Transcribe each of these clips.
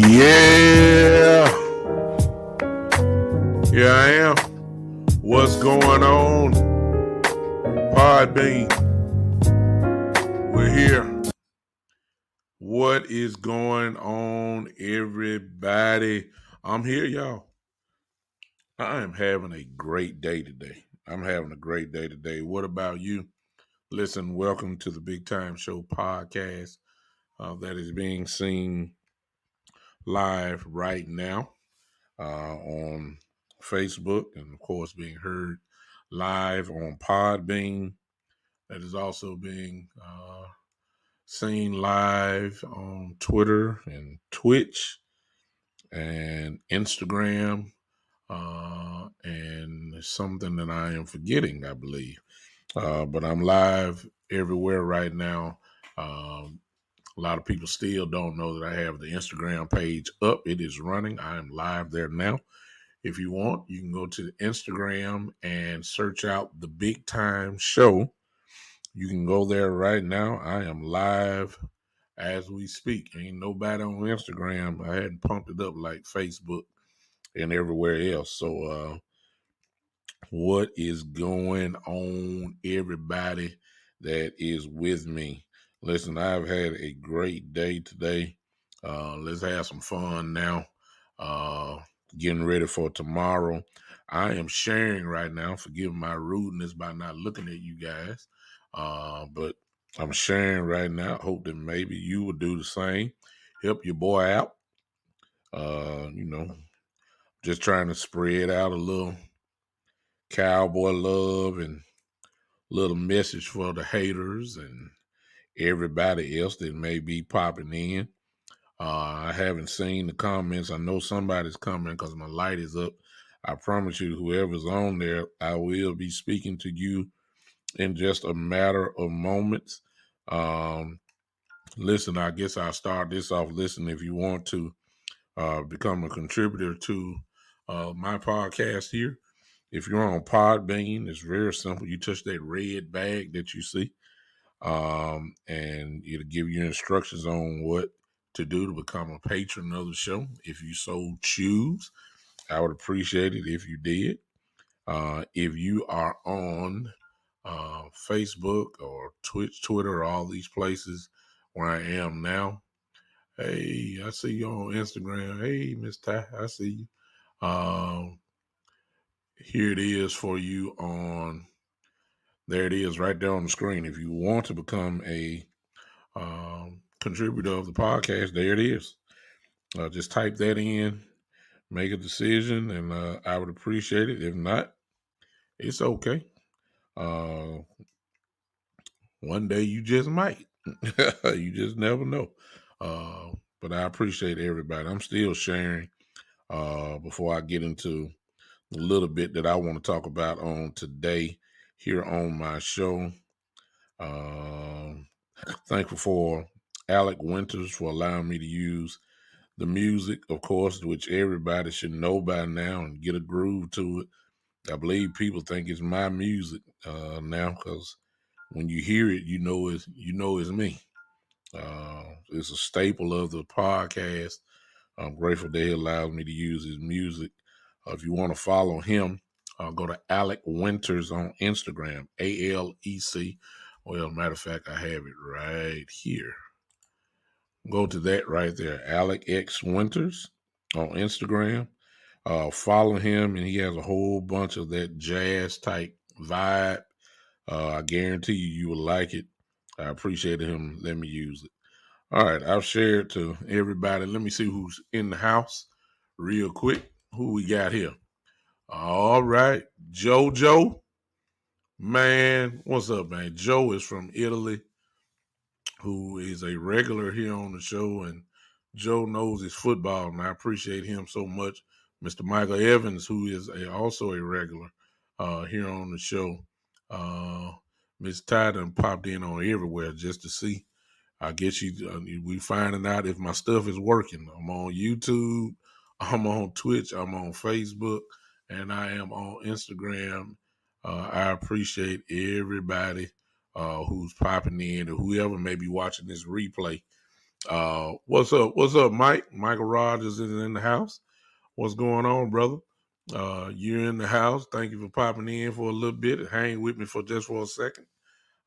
Yeah, here I am. What's going on? Podbean, we're here. What is going on, everybody? I'm here, y'all. I am having a great day today. What about you? Listen, welcome to the Big Time Show podcast that is being seen live right now on Facebook and, of course, being heard live on Podbean. That is also being seen live on Twitter and Twitch and Instagram and something that I am forgetting, I believe. But I'm live everywhere right now. A lot of people still don't know that I have the Instagram page up. It is running. I am live there now. If you want, you can go to Instagram and search out the Big Time Show. You can go there right now. I am live as we speak. Ain't nobody on Instagram. I hadn't pumped it up like Facebook and everywhere else. So what is going on, everybody that is with me? Listen, I've had a great day today. Let's have some fun now. Getting ready for tomorrow. I am sharing right now. Forgive my rudeness by not looking at you guys. But I'm sharing right now. Hope that maybe you will do the same. Help your boy out. Just trying to spread out a little cowboy love and little message for the haters and everybody else that may be popping in. I haven't seen the comments. I know somebody's coming because my light is up. I promise you, whoever's on there, I will be speaking to you in just a matter of moments. Listen, I guess I'll start this off. Listen, if you want to become a contributor to my podcast here, if you're on Podbean, it's very simple. You touch that red bag that you see, and it'll give you instructions on what to do to become a patron of the show. If you so choose, I would appreciate it if you did. If you are on Facebook or Twitch, Twitter, all these places where I am now, hey, I see you on Instagram. Hey, Miss Ty, I see you. Here it is for you on. There it is right there on the screen. If you want to become a contributor of the podcast, there it is. Just type that in, make a decision, and I would appreciate it. If not, it's okay. One day you just might. You just never know. But I appreciate everybody. I'm still sharing before I get into a little bit that I want to talk about on today here on my show. Thankful for Alec Winters for allowing me to use the music, of course, which everybody should know by now and get a groove to it. I believe people think it's my music now because when you hear it, you know it's me. It's a staple of the podcast. I'm grateful that he allows me to use his music. If you want to follow him, go to Alec Winters on Instagram, ALEC. Well, matter of fact, I have it right here. Go to that right there, Alec X Winters on Instagram. Follow him, and he has a whole bunch of that jazz type vibe. I guarantee you will like it. I appreciate him letting me use it. All right, I've shared to everybody. Let me see who's in the house real quick. Who we got here? All right, JoJo. Man, what's up, man? Joe is from Italy, who is a regular here on the show, and Joe knows his football, and I appreciate him so much. Mr. Michael Evans, who is also a regular here on the show. Miss Ty done popped in on everywhere just to see. I guess we finding out if my stuff is working. I'm on YouTube, I'm on Twitch, I'm on Facebook, and I am on Instagram. I appreciate everybody who's popping in or whoever may be watching this replay. What's up? What's up, Mike? Michael Rogers is in the house. What's going on, brother? You're in the house. Thank you for popping in for a little bit. Hang with me for a second.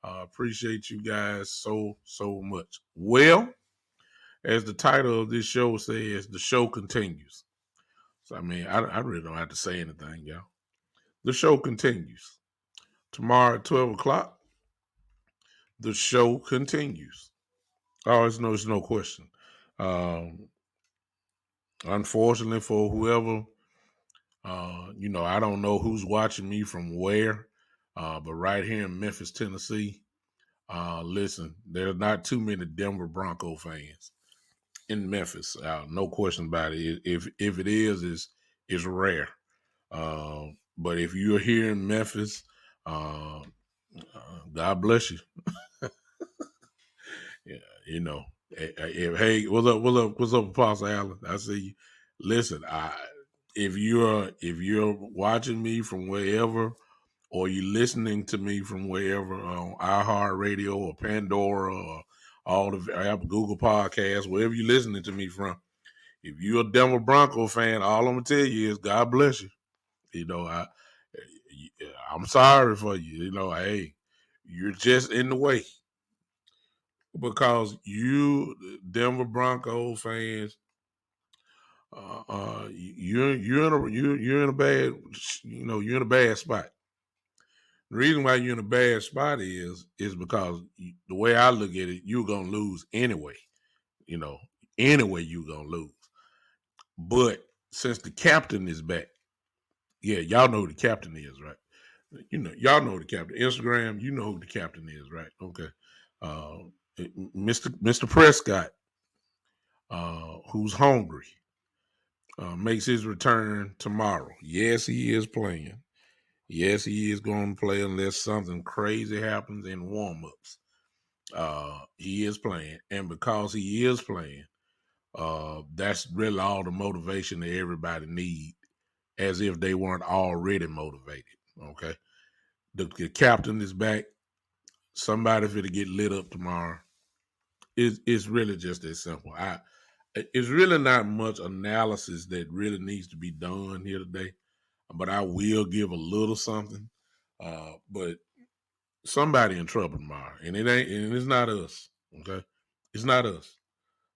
Appreciate you guys so much. Well, as the title of this show says, the show continues. So, I mean, I really don't have to say anything, y'all. The show continues. Tomorrow at 12 o'clock, the show continues. Oh, it's no question. Um, Unfortunately for whoever, I don't know who's watching me from where, but right here in Memphis, Tennessee, listen, there's not too many Denver Bronco fans in Memphis. No question about it. If it is rare. But if you're here in Memphis, uh, God bless you. Yeah, you know. Hey, what's up, Apostle Allen? I see you. Listen, if you're watching me from wherever, or you listening to me from wherever on iHeartRadio or Pandora or all the Apple, Google Podcasts, wherever you're listening to me from, if you're a Denver Bronco fan, all I'm gonna tell you is God bless you. You know, I'm sorry for you. Hey, you're just in the way because you Denver Bronco fans, you're in a bad, you're in a bad spot. The reason why you're in a bad spot is because the way I look at it, you're gonna lose anyway. You know, anyway you're gonna lose. But since the captain is back, yeah, y'all know who the captain is, right? Y'all know the captain. Instagram, you know who the captain is, right? Okay. Uh, Mr. Prescott, who's hungry, makes his return tomorrow. Yes, he is playing. Yes, he is going to play unless something crazy happens in warm-ups. He is playing, and because he is playing, that's really all the motivation that everybody need, as if they weren't already motivated. Okay, the captain is back. Somebody for to get lit up tomorrow. It's really just that simple. It's really not much analysis that really needs to be done here today, but I will give a little something. But somebody in trouble tomorrow, and it's not us. Okay, it's not us.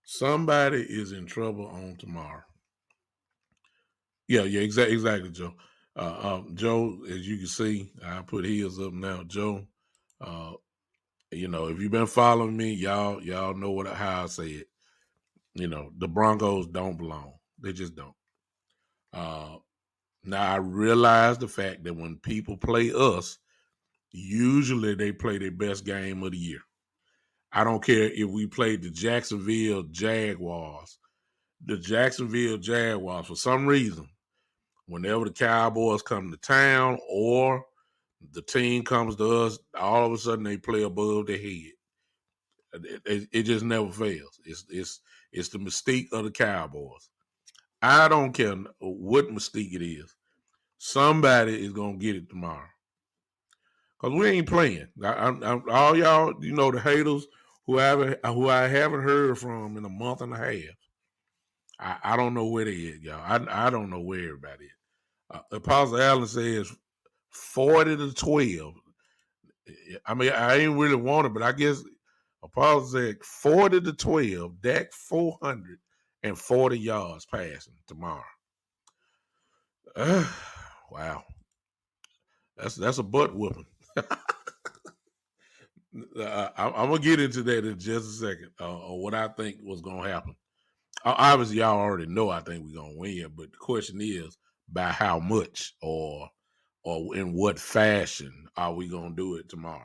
Somebody is in trouble on tomorrow. Yeah, exactly, Joe. Joe, as you can see, I put his up now. Joe, uh, if you've been following me, y'all know how I say it. The Broncos don't belong. They just don't. Uh, Now I realize the fact that when people play us, usually they play their best game of the year. I don't care if we played the Jacksonville Jaguars. The Jacksonville Jaguars, for some reason, whenever the Cowboys come to town or the team comes to us, all of a sudden they play above their head. It just never fails. It's the mystique of the Cowboys. I don't care what mystique it is. Somebody is gonna get it tomorrow. Cause we ain't playing. All y'all, the haters who I haven't heard from in a month and a half. I don't know where they at, y'all. I don't know where everybody is. Apostle Allen says 40-12. I mean, I ain't really want it, but I guess Apostle said 40-12. Dak 440 yards passing tomorrow. Wow, that's a butt whooping. I'm gonna get into that in just a second. What I think was gonna happen. Obviously, y'all already know I think we're gonna win, but the question is by how much or in what fashion are we gonna do it tomorrow?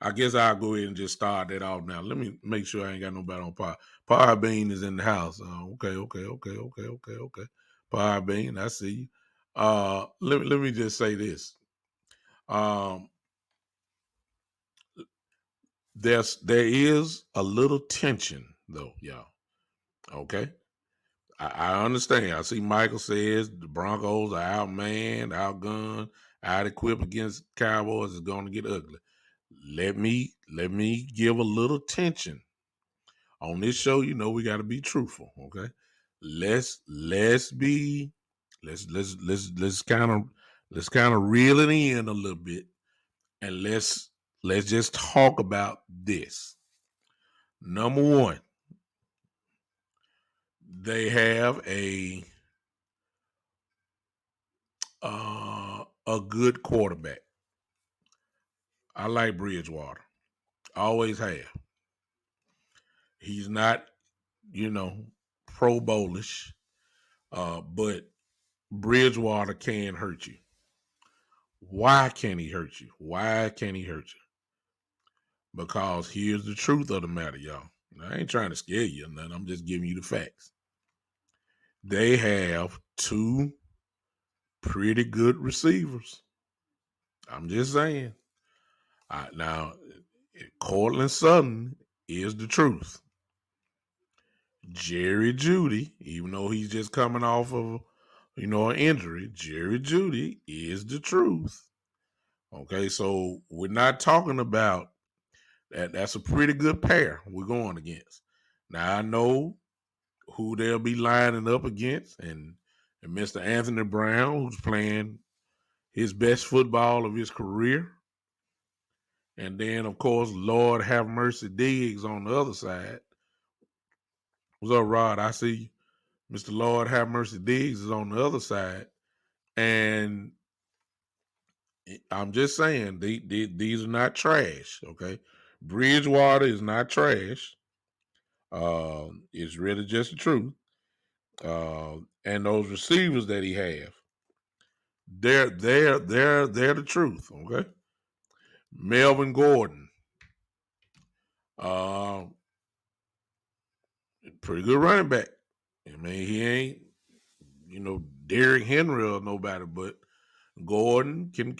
I guess I'll go ahead and just start that off now. Let me make sure I ain't got nobody on par. Par Bean is in the house. Okay. Par Bean, I see you. Let me just say this. Um, there is a little tension though, y'all. Okay. I understand. I see Michael says the Broncos are outmanned, outgunned, out equipped against Cowboys is going to get ugly. Let me give a little tension on this show. We got to be truthful. Okay, let's be let's kind of reel it in a little bit, and let's just talk about this. Number one, they have a good quarterback. I like Bridgewater. Always have. He's not, Pro Bowlish, but Bridgewater can hurt you. Why can't he hurt you? Why can't he hurt you? Because here's the truth of the matter, y'all. I ain't trying to scare you or nothing. I'm just giving you the facts. They have two pretty good receivers. I'm just saying. Now, Cortland Sutton is the truth. Jerry Jeudy, even though he's just coming off of, an injury, Jerry Jeudy is the truth. Okay, so we're not talking about that. That's a pretty good pair we're going against. Now I know who they'll be lining up against, and Mr. Anthony Brown, who's playing his best football of his career. And then, of course, Lord have mercy Diggs on the other side. What's up, Rod? I see you. Mr. Lord have mercy Diggs is on the other side. And I'm just saying, these are not trash, okay? Bridgewater is not trash. It's really just the truth. And those receivers that he have, they're the truth, okay? Melvin Gordon, pretty good running back. I mean, he ain't, Derrick Henry or nobody, but Gordon can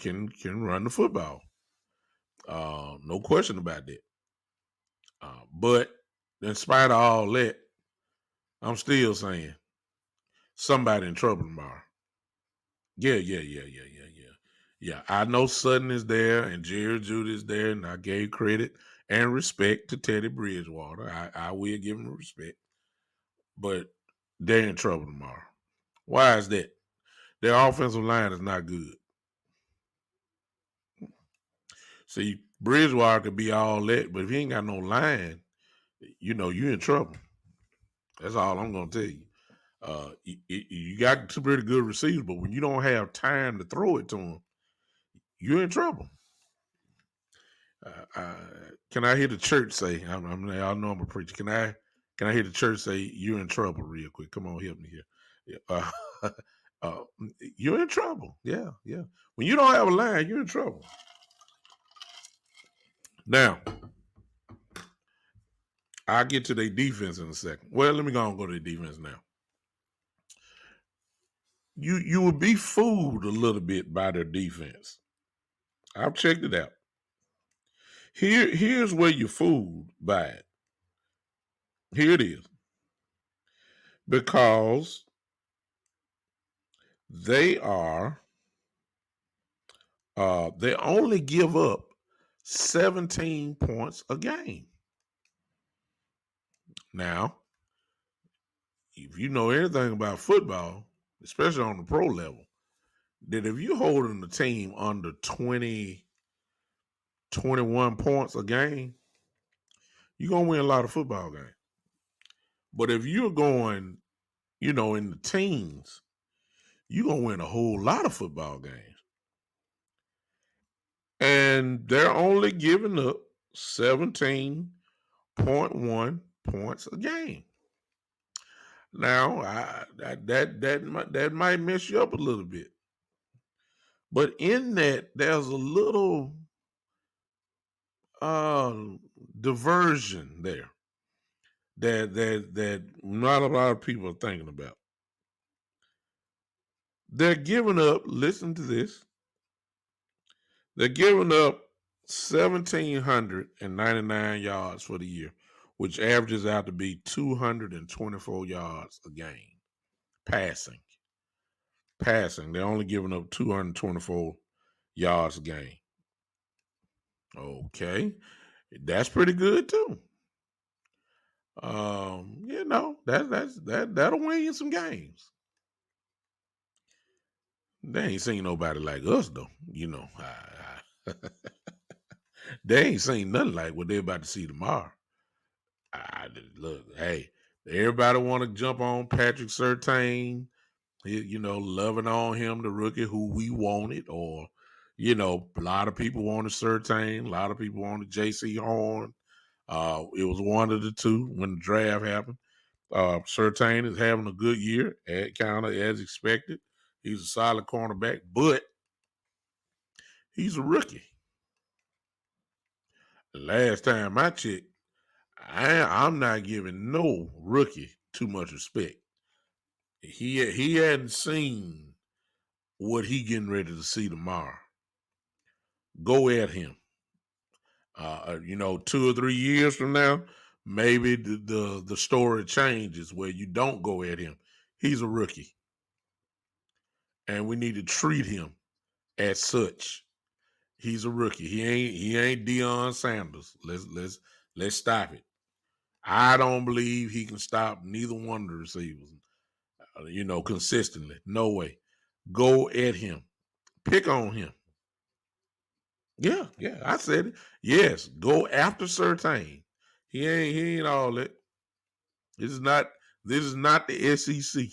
run the football. No question about that. But in spite of all that, I'm still saying somebody in trouble tomorrow. Yeah. Yeah, I know Sutton is there and Jerry Jeudy is there, and I gave credit and respect to Teddy Bridgewater. I will give him respect. But they're in trouble tomorrow. Why is that? Their offensive line is not good. See, Bridgewater could be all that, but if he ain't got no line, you're in trouble. That's all I'm going to tell you. You got some pretty good receivers, but when you don't have time to throw it to them, you're in trouble. Can I hear the church say? I know I'm a preacher. Can I hear the church say you're in trouble real quick? Come on, help me here. You're in trouble. Yeah. When you don't have a line, you're in trouble. Now, I'll get to their defense in a second. Well, let me go to their defense now. You will be fooled a little bit by their defense. I've checked it out. Here's where you're fooled by it. Here it is. Because They are they only give up 17 points a game. Now, if you know anything about football, especially on the pro level, that if you're holding the team under 20, 21 points a game, you're going to win a lot of football games. But if you're going, in the teens, you're going to win a whole lot of football games. And they're only giving up 17.1 points a game. Now, that might mess you up a little bit. But in that, there's a little diversion there that not a lot of people are thinking about. They're giving up, listen to this, they're giving up 1,799 yards for the year, which averages out to be 224 yards a game. Passing. They're only giving up 224 yards a game. Okay. That's pretty good too. That'll win you some games. They ain't seen nobody like us though. They ain't seen nothing like what they're about to see tomorrow. Look, hey, everybody want to jump on Patrick Surtain, loving on him, the rookie who we wanted, or a lot of people wanted Surtain, a lot of people wanted J.C. Horn. It was one of the two when the draft happened. Surtain is having a good year, kind of as expected. He's a solid cornerback, but he's a rookie. Last time I checked, I'm not giving no rookie too much respect. He hadn't seen what he getting ready to see tomorrow. Go at him. 2 or 3 years from now, maybe the story changes where you don't go at him. He's a rookie, and we need to treat him as such. He's a rookie. He ain't Deion Sanders. Let's stop it. I don't believe he can stop neither one of the receivers. Consistently. No way. Go at him. Pick on him. Yeah. I said it. Yes, go after Surtain. He ain't all that. This is not the SEC.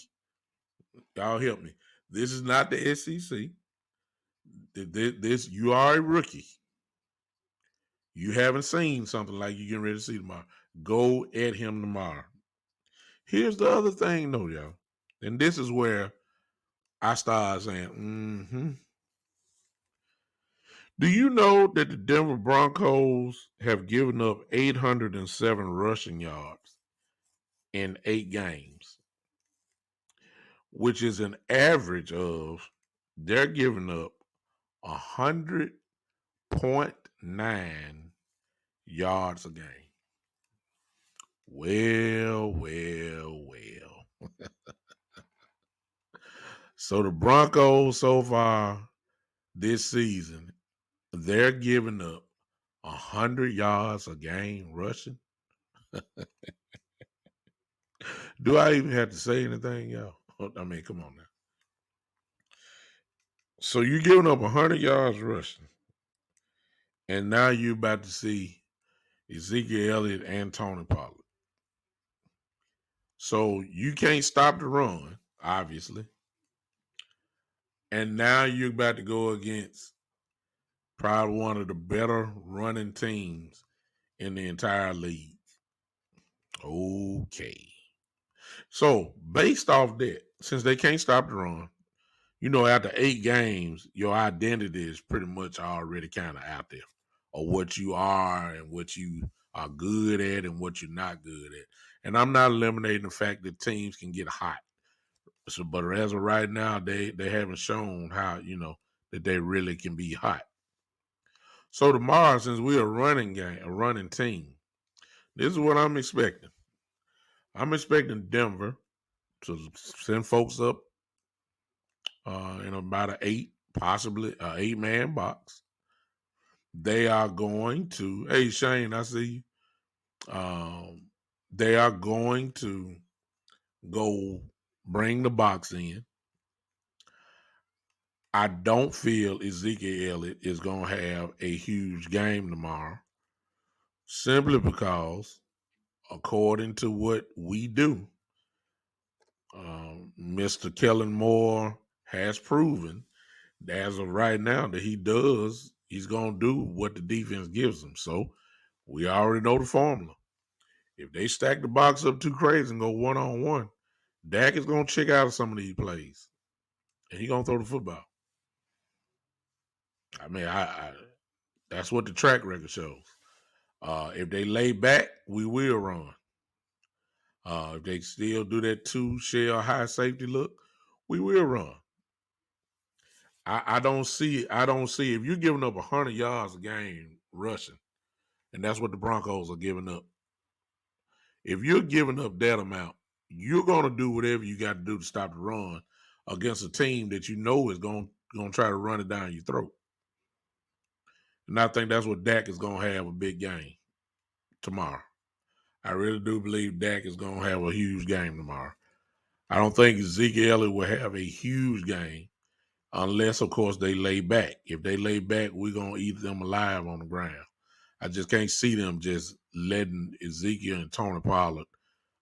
Y'all help me. This is not the SEC. This you are a rookie. You haven't seen something like you're getting ready to see tomorrow. Go at him tomorrow. Here's the other thing, though, y'all. And this is where I started saying, Do you know that the Denver Broncos have given up 807 rushing yards in 8 games, which is an average of they're giving up 100.9 yards a game. Well. So the Broncos so far this season, they're giving up 100 yards a game rushing. Do I even have to say anything, y'all? I mean, come on now. So you're giving up 100 yards rushing, and now you're about to see Ezekiel Elliott and Tony Pollard. So you can't stop the run, obviously. And now you're about to go against probably one of the better running teams in the entire league. Okay. So based off that, since they can't stop the run, after 8 games, your identity is pretty much already kind of out there, or what you are and what you are good at and what you're not good at. And I'm not eliminating the fact that teams can get hot. So, but as of right now, they haven't shown how, that they really can be hot. So tomorrow, since we're a running team, this is what I'm expecting. I'm expecting Denver to send folks up in about an 8, possibly an 8-man box. They are going to, hey Shane, I see you. They are going to go bring the box in. I don't feel Ezekiel Elliott is going to have a huge game tomorrow, simply because, according to what we do, Mr. Kellen Moore has proven that as of right now that he's going to do what the defense gives him. So we already know the formula. If they stack the box up too crazy and go one-on-one, Dak is going to check out of some of these plays, and he's going to throw the football. I mean, I that's what the track record shows. If they lay back, we will run. If they still do that 2-shell high safety look, we will run. I don't see if you're giving up 100 yards a game rushing, and that's what the Broncos are giving up. If you're giving up that amount, you're going to do whatever you got to do to stop the run against a team that you know is going to try to run it down your throat. And I think that's what Dak is going to have a big game tomorrow. I really do believe Dak is going to have a huge game tomorrow. I don't think Ezekiel Elliott will have a huge game unless, of course, they lay back. If they lay back, we're going to eat them alive on the ground. I just can't see them just letting Ezekiel and Tony Pollard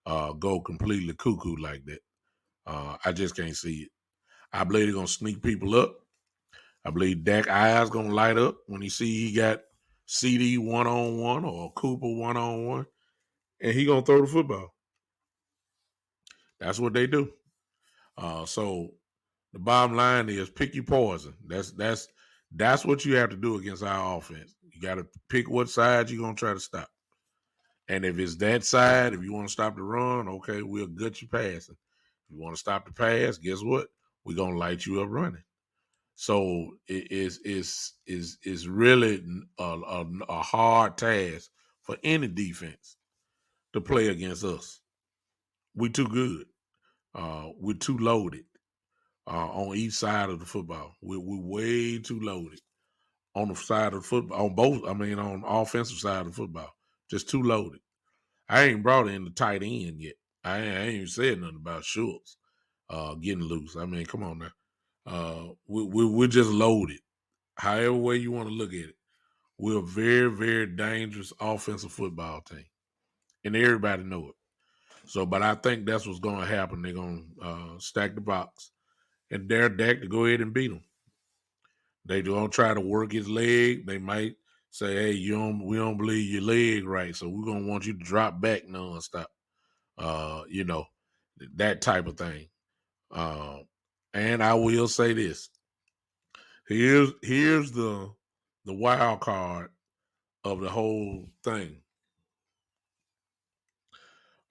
go completely cuckoo like that. I just can't see it. I believe they're going to sneak people up. I believe Dak eyes going to light up when he see he got CD one-on-one or Cooper one-on-one, and he going to throw the football. That's what they do. So the bottom line is pick your poison. That's what you have to do against our offense. You got to pick what side you're going to try to stop. And if it's that side, if you want to stop the run, okay, we'll gut you passing. If you want to stop the pass, guess what? We're going to light you up running. So it is really a hard task for any defense to play against us. We're too good. We're too loaded on each side of the football. We're way too loaded on the side of the football, on offensive side of the football. Just too loaded. I ain't brought in the tight end yet. I ain't even said nothing about Schultz getting loose. I mean, come on now. We're just loaded. However way you want to look at it. We're a very, very dangerous offensive football team. And everybody know it. So, but I think that's what's going to happen. They're going to stack the box and dare Dak to go ahead and beat them. They don't try to work his leg. They might say, hey, we don't believe your leg right, so we're going to want you to drop back nonstop. That type of thing. And I will say this. Here's the wild card of the whole thing.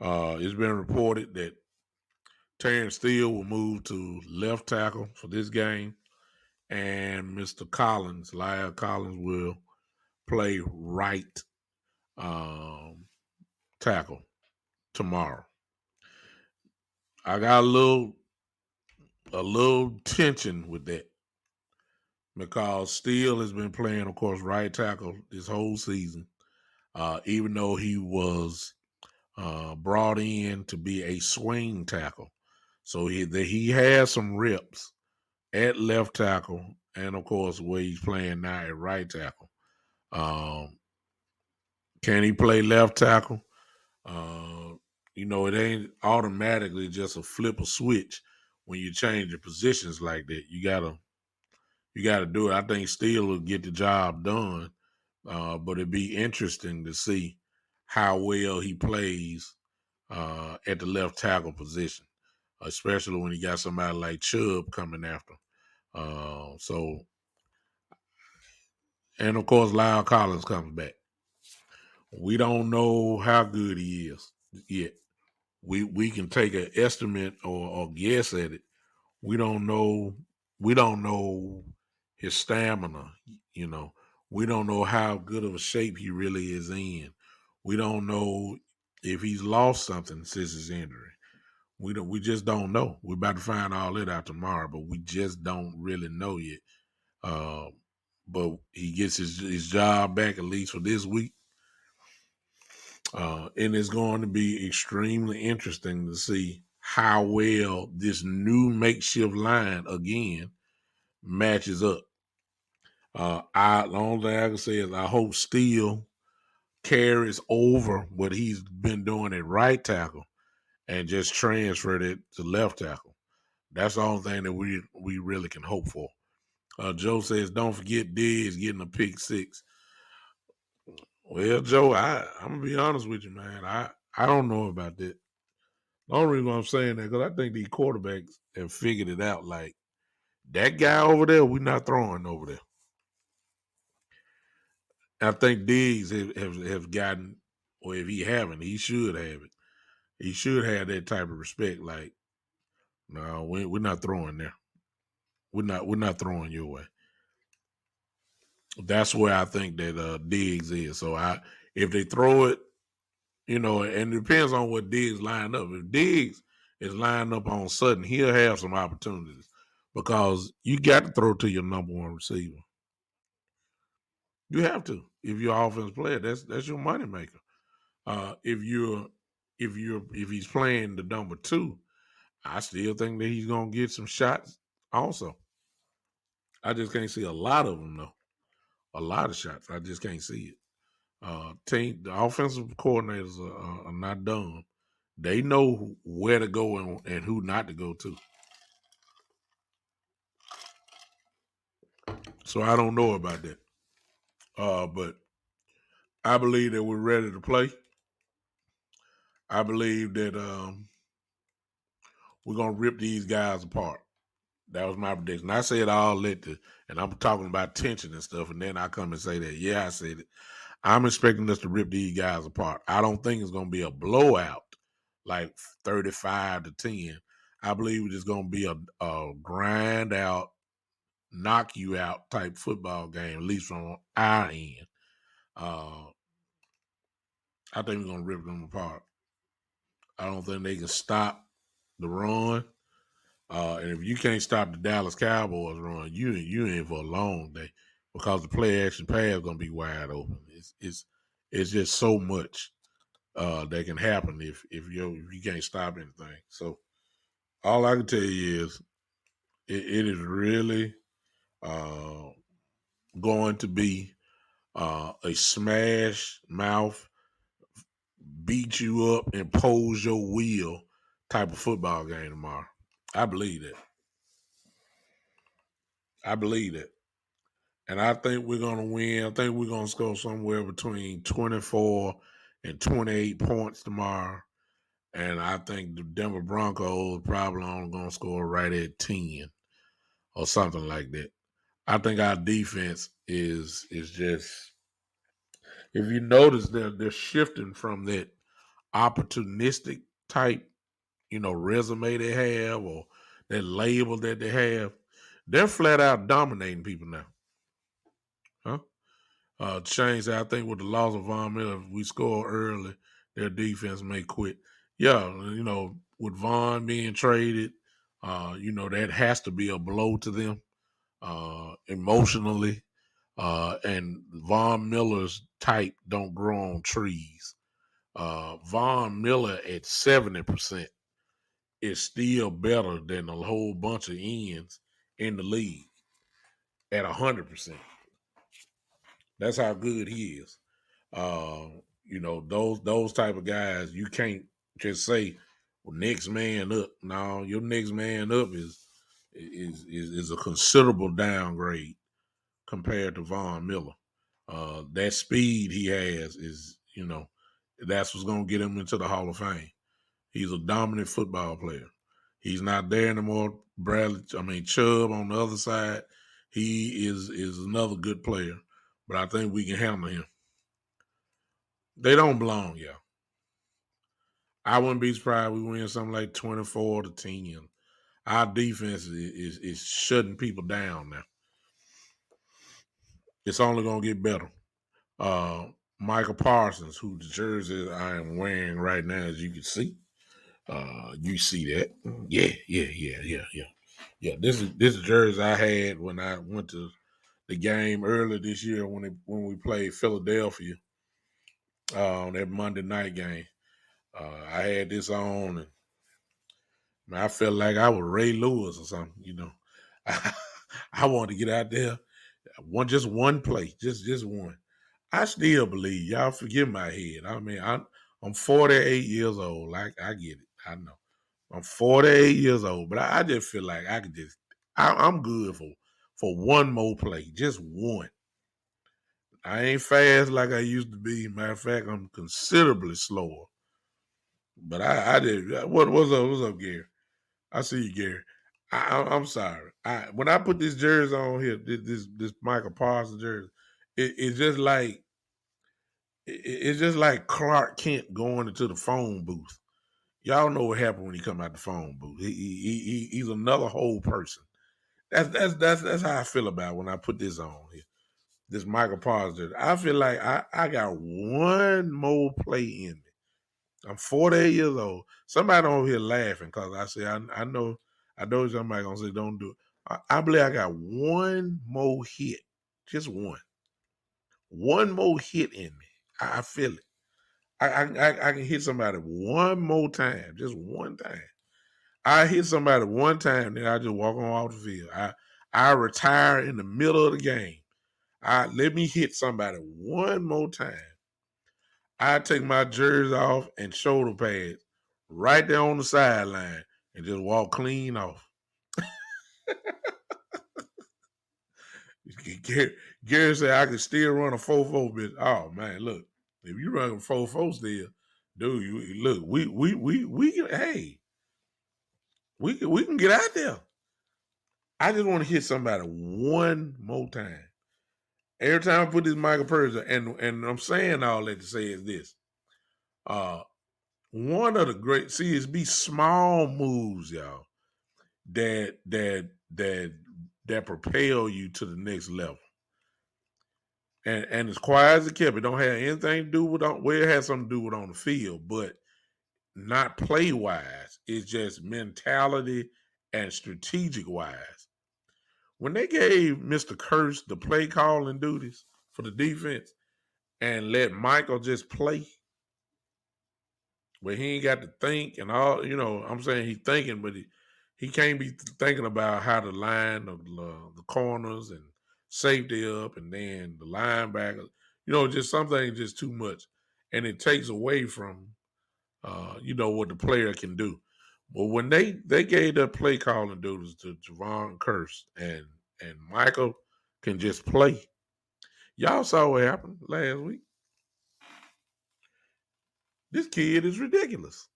It's been reported that Terrence Steele will move to left tackle for this game, and Mr. Collins, Lyle Collins, will play right tackle tomorrow. I got a little tension with that because Steele has been playing, of course, right tackle this whole season, even though he was brought in to be a swing tackle. So he has some reps at left tackle, and of course where he's playing now at right tackle. Can he play left tackle? It ain't automatically just a flip a switch when you change your positions like that. You gotta do it. I think Steele will get the job done, but it'd be interesting to see how well he plays at the left tackle position, especially when you got somebody like Chubb coming after. And of course, Lyle Collins comes back. We don't know how good he is yet. We can take an estimate or guess at it. We don't know. We don't know his stamina. We don't know how good of a shape he really is in. We don't know if he's lost something since his injury. We just don't know. We're about to find all that out tomorrow, but we just don't really know yet. Uh, but he gets his job back at least for this week. And it's going to be extremely interesting to see how well this new makeshift line again matches up. The only thing I can say is I hope Steele carries over what he's been doing at right tackle and just transferred it to left tackle. That's the only thing that we really can hope for. Joe says, don't forget Diggs getting a pick six. Well, Joe, I'm gonna be honest with you, man. I don't know about that. The only reason I'm saying that because I think these quarterbacks have figured it out. Like that guy over there, we're not throwing over there. I think Diggs have gotten, or if he haven't, he should have it. He should have that type of respect. Like, no, we're not throwing there. We're not throwing your way. That's where I think that Diggs is. So if they throw it, and it depends on what Diggs line up. If Diggs is lined up on Sutton, he'll have some opportunities because you got to throw to your number one receiver. You have to if you're an offensive player. That's your moneymaker. If he's playing the number two, I still think that he's gonna get some shots. Also, I just can't see a lot of them though. A lot of shots. I just can't see it. The offensive coordinators are not dumb. They know where to go and who not to go to. So I don't know about that. But I believe that we're ready to play. I believe that we're gonna rip these guys apart. That was my prediction. I said all that, and I'm talking about tension and stuff, and then I come and say that. Yeah, I said it. I'm expecting us to rip these guys apart. I don't think it's going to be a blowout like 35-10. I believe it's going to be a grind out, knock you out type football game, at least from our end. I think we're going to rip them apart. I don't think they can stop the run. And if you can't stop the Dallas Cowboys run, you in for a long day because the play action pass is going to be wide open. It's just so much that can happen if you can't stop anything. So all I can tell you is it is really going to be a smash mouth, beat you up, and pose your will type of football game tomorrow. I believe that. I believe that. And I think we're going to win. I think we're going to score somewhere between 24 and 28 points tomorrow. And I think the Denver Broncos probably only going to score right at 10 or something like that. I think our defense is just, if you notice, they're shifting from that opportunistic type, resume they have or that label that they have. They're flat out dominating people now. Huh? Change that. I think with the loss of Von Miller, if we score early, their defense may quit. Yeah, with Von being traded, that has to be a blow to them emotionally. And Von Miller's type don't grow on trees. Von Miller at 70% is still better than a whole bunch of ends in the league at 100%. That's how good he is. Those type of guys, you can't just say, well, next man up. No, your next man up is a considerable downgrade compared to Von Miller. That speed he has is, that's what's going to get him into the Hall of Fame. He's a dominant football player. He's not there anymore. Chubb on the other side, he is another good player, but I think we can handle him. They don't belong, yeah. I wouldn't be surprised we win something like 24-10. Our defense is shutting people down now. It's only going to get better. Michael Parsons, who the jersey I am wearing right now, as you can see, You see that? Yeah. This is jersey I had when I went to the game earlier this year when we played Philadelphia on that Monday night game. I had this on, and man, I felt like I was Ray Lewis or something. I wanted to get out there, just one play, just one. I still believe, y'all forgive my head. I mean, I'm 48 years old. I get it. I know. I'm 48 years old, but I just feel like I could I'm good for one more play, just one. I ain't fast like I used to be. Matter of fact, I'm considerably slower. But I did. What's up, Gary? I see you, Gary. I'm sorry. When I put this jersey on here, this Michael Parsons jersey, it's just like it's just like Clark Kent going into the phone booth. Y'all know what happened when he come out the phone booth. He's another whole person. That's how I feel about it when I put this on here. This Michael Parsons jersey. I feel like I got one more play in me. I'm 48 years old. Somebody over here laughing because I say I know somebody gonna say don't do it. I believe I got one more hit, just one more hit in me. I feel it. I can hit somebody one more time, just one time. I hit somebody one time, then I just walk on off the field. I retire in the middle of the game. Let me hit somebody one more time. I take my jersey off and shoulder pads right there on the sideline and just walk clean off. Gary said I could still run a 4-4, bitch. Oh man, look, if you run a 4-4 still, dude, look, we can, hey, we can get out there. I just want to hit somebody one more time. Every time I put this Michael Purser, and I'm saying all that to say is this. One of the great it's be small moves, y'all, that propel you to the next level. And as quiet as it kept, it don't have anything to do with it has something to do with on the field, but not play wise. It's just mentality and strategic wise. When they gave Mr. Curse the play calling duties for the defense and let Michael just play, where he ain't got to think and all, I'm saying he's thinking, but he can't be thinking about how to line the corners and safety up and then the linebacker. Just something just too much. And it takes away from, what the player can do. But when they gave that play calling duties to Javon Curse and Michael can just play, y'all saw what happened last week. This kid is ridiculous.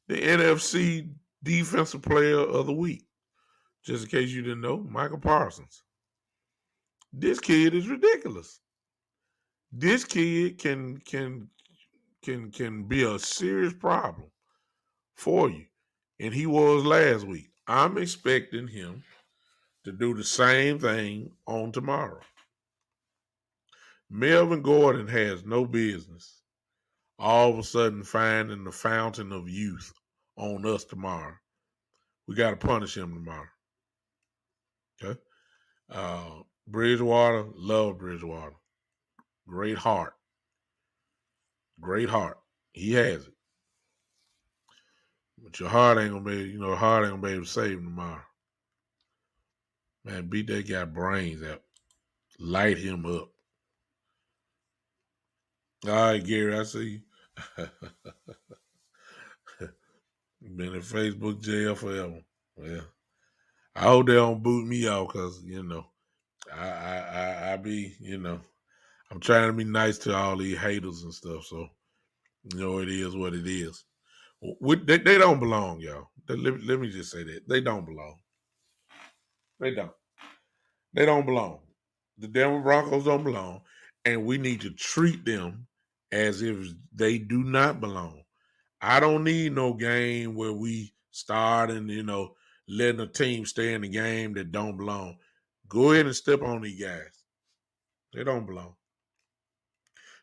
The NFC Defensive Player of the Week. Just in case you didn't know, Michael Parsons. This kid is ridiculous. This kid can be a serious problem for you. And he was last week. I'm expecting him to do the same thing on tomorrow. Melvin Gordon has no business all of a sudden finding the fountain of youth on us tomorrow. We got to punish him tomorrow. Okay? Bridgewater, love Bridgewater. Great heart. Great heart. He has it. But your heart ain't gonna be able to save him tomorrow. Man, beat that guy brains out. Light him up. All right, Gary, I see you. Been in Facebook jail forever. Well, I hope they don't boot me out because, I be, I'm trying to be nice to all these haters and stuff. So, it is what it is. They don't belong, y'all. Let me just say that. They don't belong. They don't. They don't belong. The Denver Broncos don't belong. And we need to treat them as if they do not belong. I don't need no game where we start and, letting a team stay in the game that don't belong. Go ahead and step on these guys. They don't belong.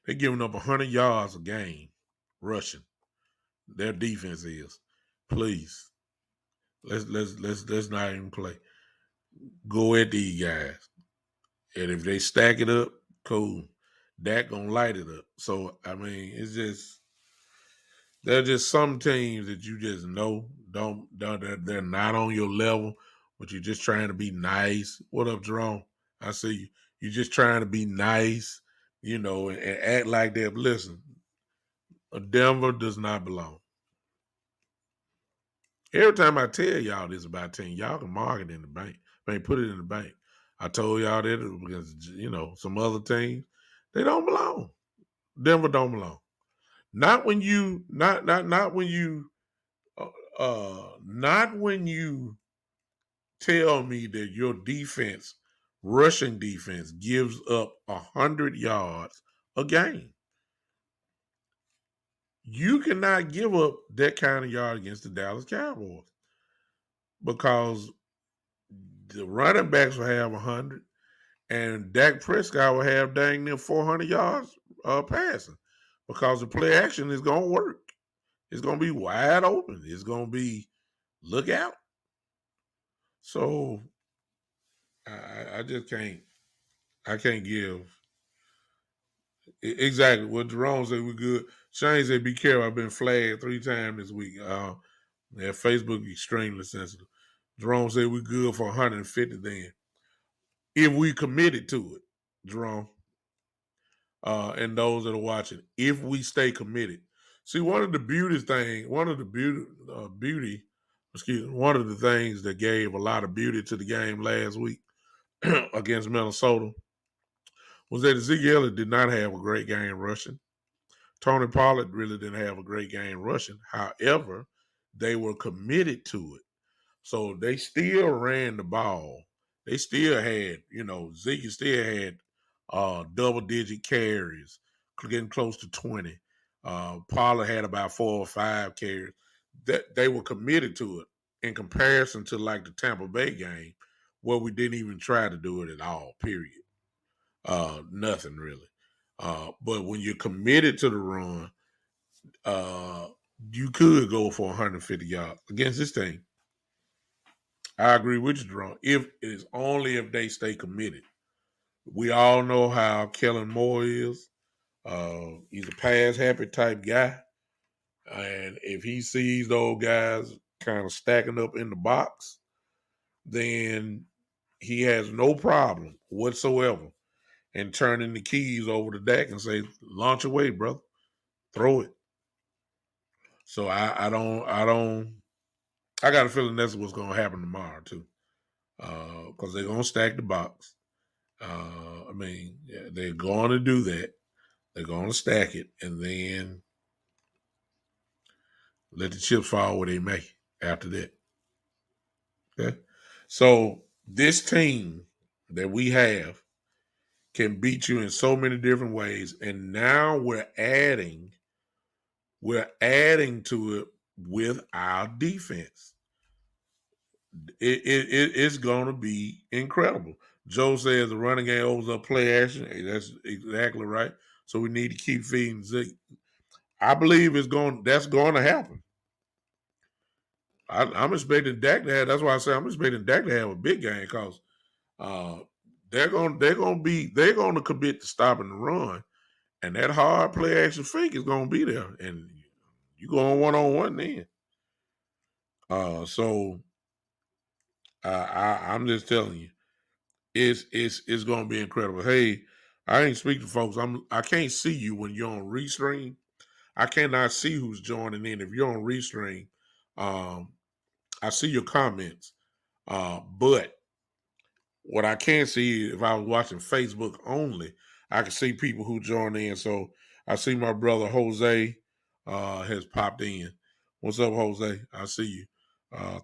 They're giving up 100 yards a game rushing. Their defense is. Please. Let's not even play. Go at these guys. And if they stack it up, cool. Dak gonna light it up. So I mean, it's just there are just some teams that you just know don't they're not on your level, but you're just trying to be nice. What up, Jerome? I see you. You're just trying to be nice, and act like that. But listen, Denver does not belong. Every time I tell y'all this about team, y'all can mark it in the bank. I mean, put it in the bank. I told y'all that because some other teams they don't belong. Denver don't belong. Not when you not when you not when you tell me that your defense, rushing defense, gives up 100 yards a game. You cannot give up that kind of yard against the Dallas Cowboys because the running backs will have 100, and Dak Prescott will have dang near 400 yards passing because the play action is going to work. It's going to be wide open. It's going to be look out. So I just can't. I can't give exactly what Jerome said. We're good. Shane said, "Be careful. I've been flagged 3 times this week. Yeah, Facebook extremely sensitive." Jerome said, "We're good for 150 then if we committed to it." Jerome, and those that are watching, if we stay committed. See, one of the one of the things that gave a lot of beauty to the game last week against Minnesota was that Ezekiel Elliott did not have a great game rushing. Tony Pollard really didn't have a great game rushing. However, they were committed to it. So they still ran the ball. They still had, Zeke still had double-digit carries, getting close to 20. Pollard had about 4 or 5 carries. That they were committed to it in comparison to like the Tampa Bay game, where we didn't even try to do it at all, period. Nothing really. But when you're committed to the run, uh, you could go for 150 yards against this team. I agree with you, Jerome. If it's only if they stay committed. We all know how Kellen Moore is. He's a pass happy type guy. And if he sees those guys kind of stacking up in the box, then he has no problem whatsoever in turning the keys over to Dak and say, launch away, brother. Throw it. So I got a feeling that's what's going to happen tomorrow too, because they're going to stack the box. They're going to do that. They're going to stack it and then let the chips fall where they may after that. Okay, so this team that we have can beat you in so many different ways, and now we're adding to it with our defense. It's going to be incredible. Joe says the running game opens up play action. Hey, that's exactly right. So we need to keep feeding Zeke. I believe that's going to happen. I'm expecting Dak to have. That's why I say I'm expecting Dak to have a big game because they're going to commit to stopping the run, and that hard play action fake is going to be there, and you going 1-on-1 then. So I'm just telling you. It's going to be incredible. Hey, I ain't speaking to folks. I can't see you when you're on Restream. I cannot see who's joining in. If you're on Restream, I see your comments. But what I can see, if I was watching Facebook only, I can see people who join in. So I see my brother Jose has popped in. What's up, Jose? I see you.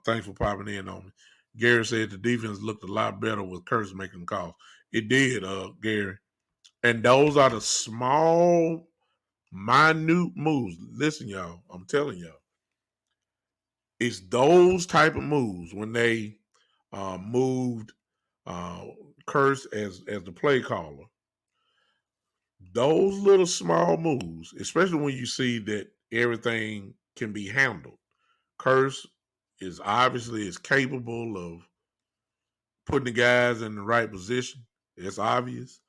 Thanks for popping in on me. Gary said the defense looked a lot better with Curtis making calls. It did, Gary. And those are the small, minute moves. Listen, y'all, I'm telling y'all. It's those type of moves when they moved Curse as the play caller. Those little small moves, especially when you see that everything can be handled. Curse is obviously is capable of putting the guys in the right position. It's obvious.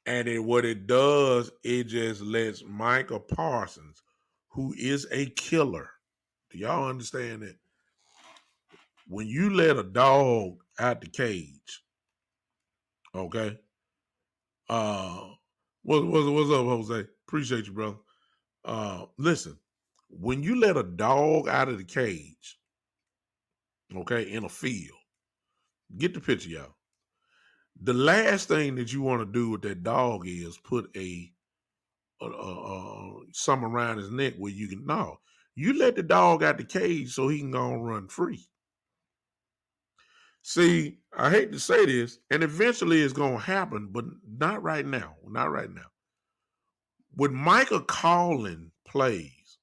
And what it does, it just lets Micah Parsons, who is a killer. Do y'all understand that? When you let a dog out the cage, okay? What's up, Jose? Appreciate you, brother. Listen, when you let a dog out of the cage, okay, in a field, get the picture, y'all. The last thing that you want to do with that dog is put something around his neck where you can no. You let the dog out the cage so he can go and run free. See, I hate to say this, and eventually it's gonna happen, but not right now. Not right now. When Micah Collins plays,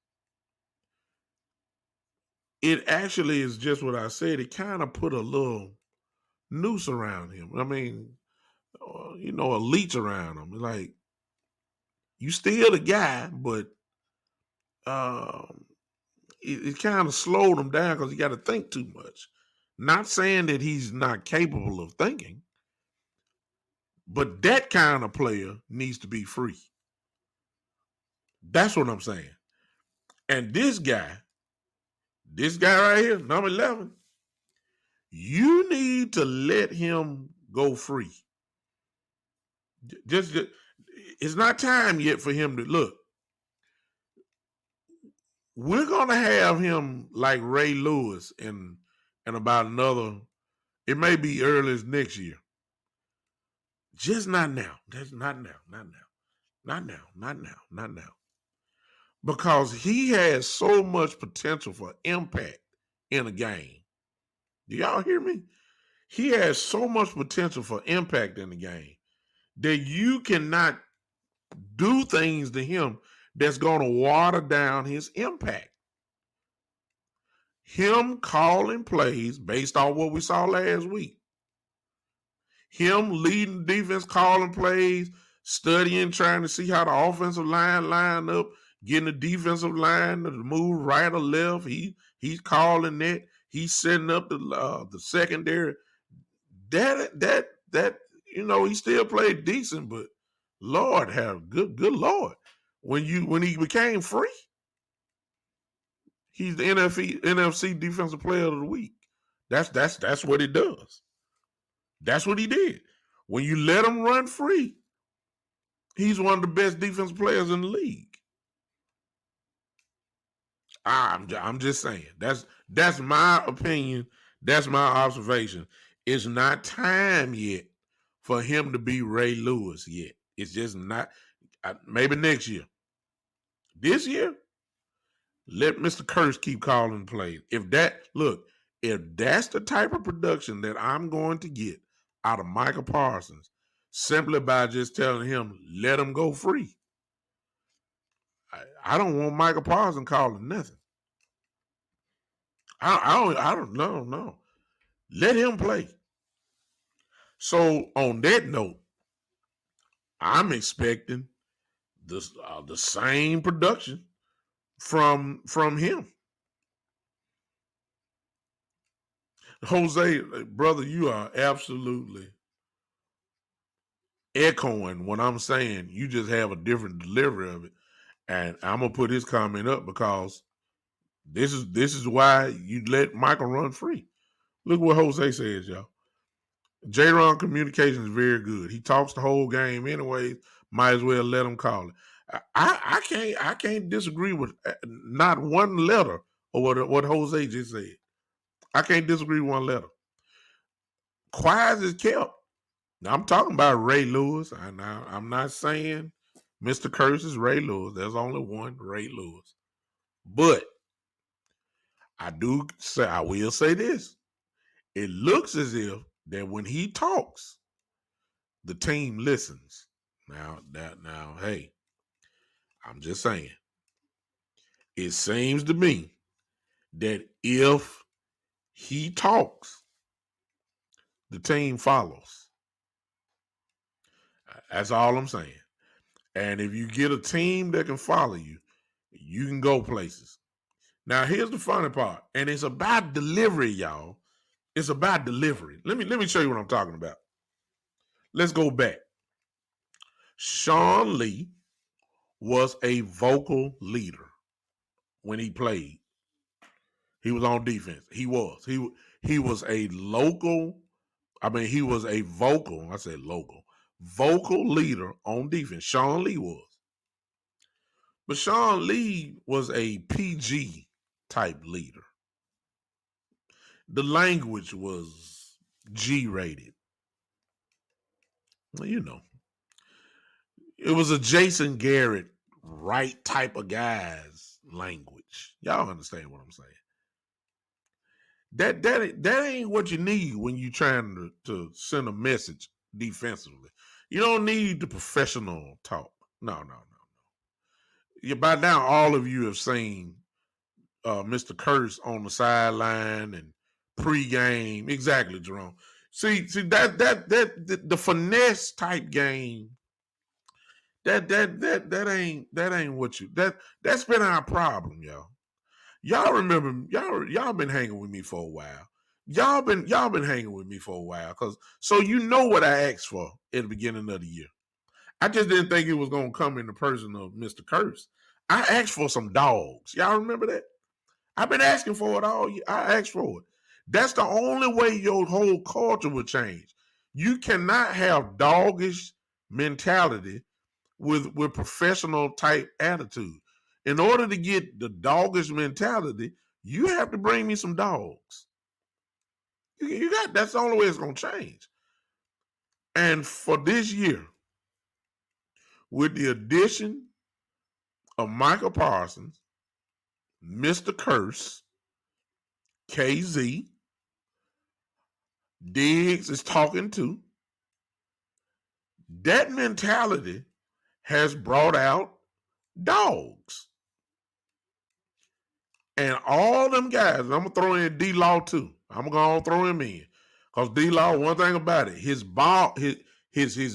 it actually is just what I said. It kind of put a little noose around him. I mean, a leech around him. Like, you still the guy, but um, it kind of slowed him down because he got to think too much. Not saying that he's not capable of thinking, but that kind of player needs to be free. That's what I'm saying. And this guy right here, number 11, you need to let him go free. Just it's not time yet for him to look. We're gonna have him like Ray Lewis in about another. It may be early as next year. Just not now. That's not now. Not now. Not now. Not now. Not now. Because he has so much potential for impact in a game. Do y'all hear me? He has so much potential for impact in the game that you cannot do things to him that's going to water down his impact. Him calling plays based on what we saw last week. Him leading defense, calling plays, studying, trying to see how the offensive line line up, getting the defensive line to move right or left. He's calling that. He's setting up the secondary. That he still played decent, but Lord have good Lord. When he became free, he's the NFC Defensive Player of the Week. That's what it does. That's what he did. When you let him run free, he's one of the best defensive players in the league. I'm just saying. That's my opinion. That's my observation. It's not time yet for him to be Ray Lewis yet. It's just not. Maybe next year. This year, let Mr. Curse keep calling plays. If that's the type of production that I'm going to get out of Micah Parsons, simply by just telling him, let him go free. I don't want Micah Parsons calling nothing. I don't know. No. Let him play. So on that note, I'm expecting the same production from him. Jose, brother, you are absolutely echoing what I'm saying. You just have a different delivery of it. And I'm gonna put his comment up because this is why you let Michael run free. Look what Jose says, y'all. J-Ron communication is very good. He talks the whole game anyways. Might as well let him call it. I can't disagree with not one letter of what Jose just said. I can't disagree with one letter. Quiet is kept. Now, I'm talking about Ray Lewis. I'm not saying Mr. Curse is Ray Lewis. There's only one Ray Lewis. But I will say this. It looks as if that when he talks, the team listens. Now, hey, I'm just saying. It seems to me that if he talks, the team follows. That's all I'm saying. And if you get a team that can follow you, you can go places. Now, here's the funny part, and it's about delivery, y'all. It's about delivery. Let me show you what I'm talking about. Let's go back. Sean Lee was a vocal leader when he played. He was on defense. He was. He was a local. I mean, he was a vocal. I said local. Vocal leader on defense. Sean Lee was. But Sean Lee was a PG type leader. The language was G rated. You know, it was a Jason Garrett right type of guy's language. Y'all understand what I'm saying? That ain't what you need when you're trying to send a message defensively. You don't need the professional talk. No. By now, all of you have seen Mr. Curse on the sideline and pregame. Exactly, Jerome. See that the finesse type game. That ain't what you that's been our problem, y'all. Y'all remember y'all been hanging with me for a while. Y'all been hanging with me for a while, cause so you know what I asked for at the beginning of the year. I just didn't think it was gonna come in the person of Mr. Curse. I asked for some dogs. Y'all remember that? I've been asking for it all year. I asked for it. That's the only way your whole culture will change. You cannot have doggish mentality with professional type attitude. In order to get the doggish mentality, you have to bring me some dogs. You got that's the only way it's gonna change. And for this year, with the addition of Michael Parsons, Mr. Curse, KZ, Diggs is talking to, that mentality has brought out dogs. And all them guys, I'm gonna throw in D-Law too. I'm gonna throw him in. Because D-Law, one thing about it, his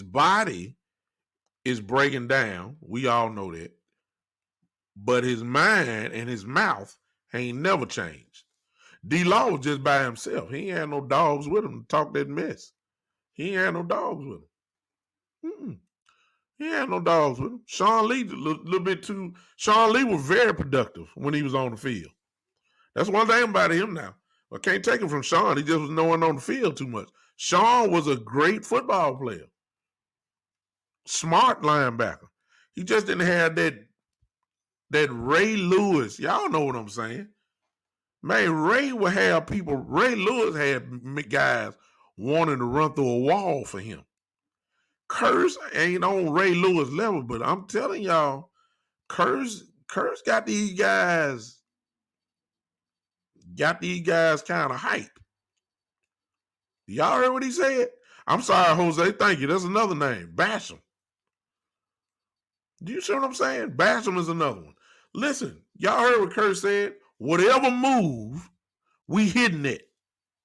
body is breaking down. We all know that. But his mind and his mouth ain't never changed. D-Law was just by himself. He ain't had no dogs with him to talk that mess. He ain't had no dogs with him. He ain't had no dogs with him. Sean Lee, a little bit too. Sean Lee was very productive when he was on the field. That's one thing about him now. I can't take him from Sean. He just was no one on the field too much. Sean was a great football player. Smart linebacker. He just didn't have that Ray Lewis. Y'all know what I'm saying. Man, Ray would have people. Ray Lewis had guys wanting to run through a wall for him. Curse ain't on Ray Lewis level, but I'm telling y'all, Curse got these guys kind of hype. Y'all heard what he said? I'm sorry, Jose. Thank you. That's another name. Basham. Do you see what I'm saying? Basham is another one. Listen, y'all heard what Curse said? Whatever move, we hitting it.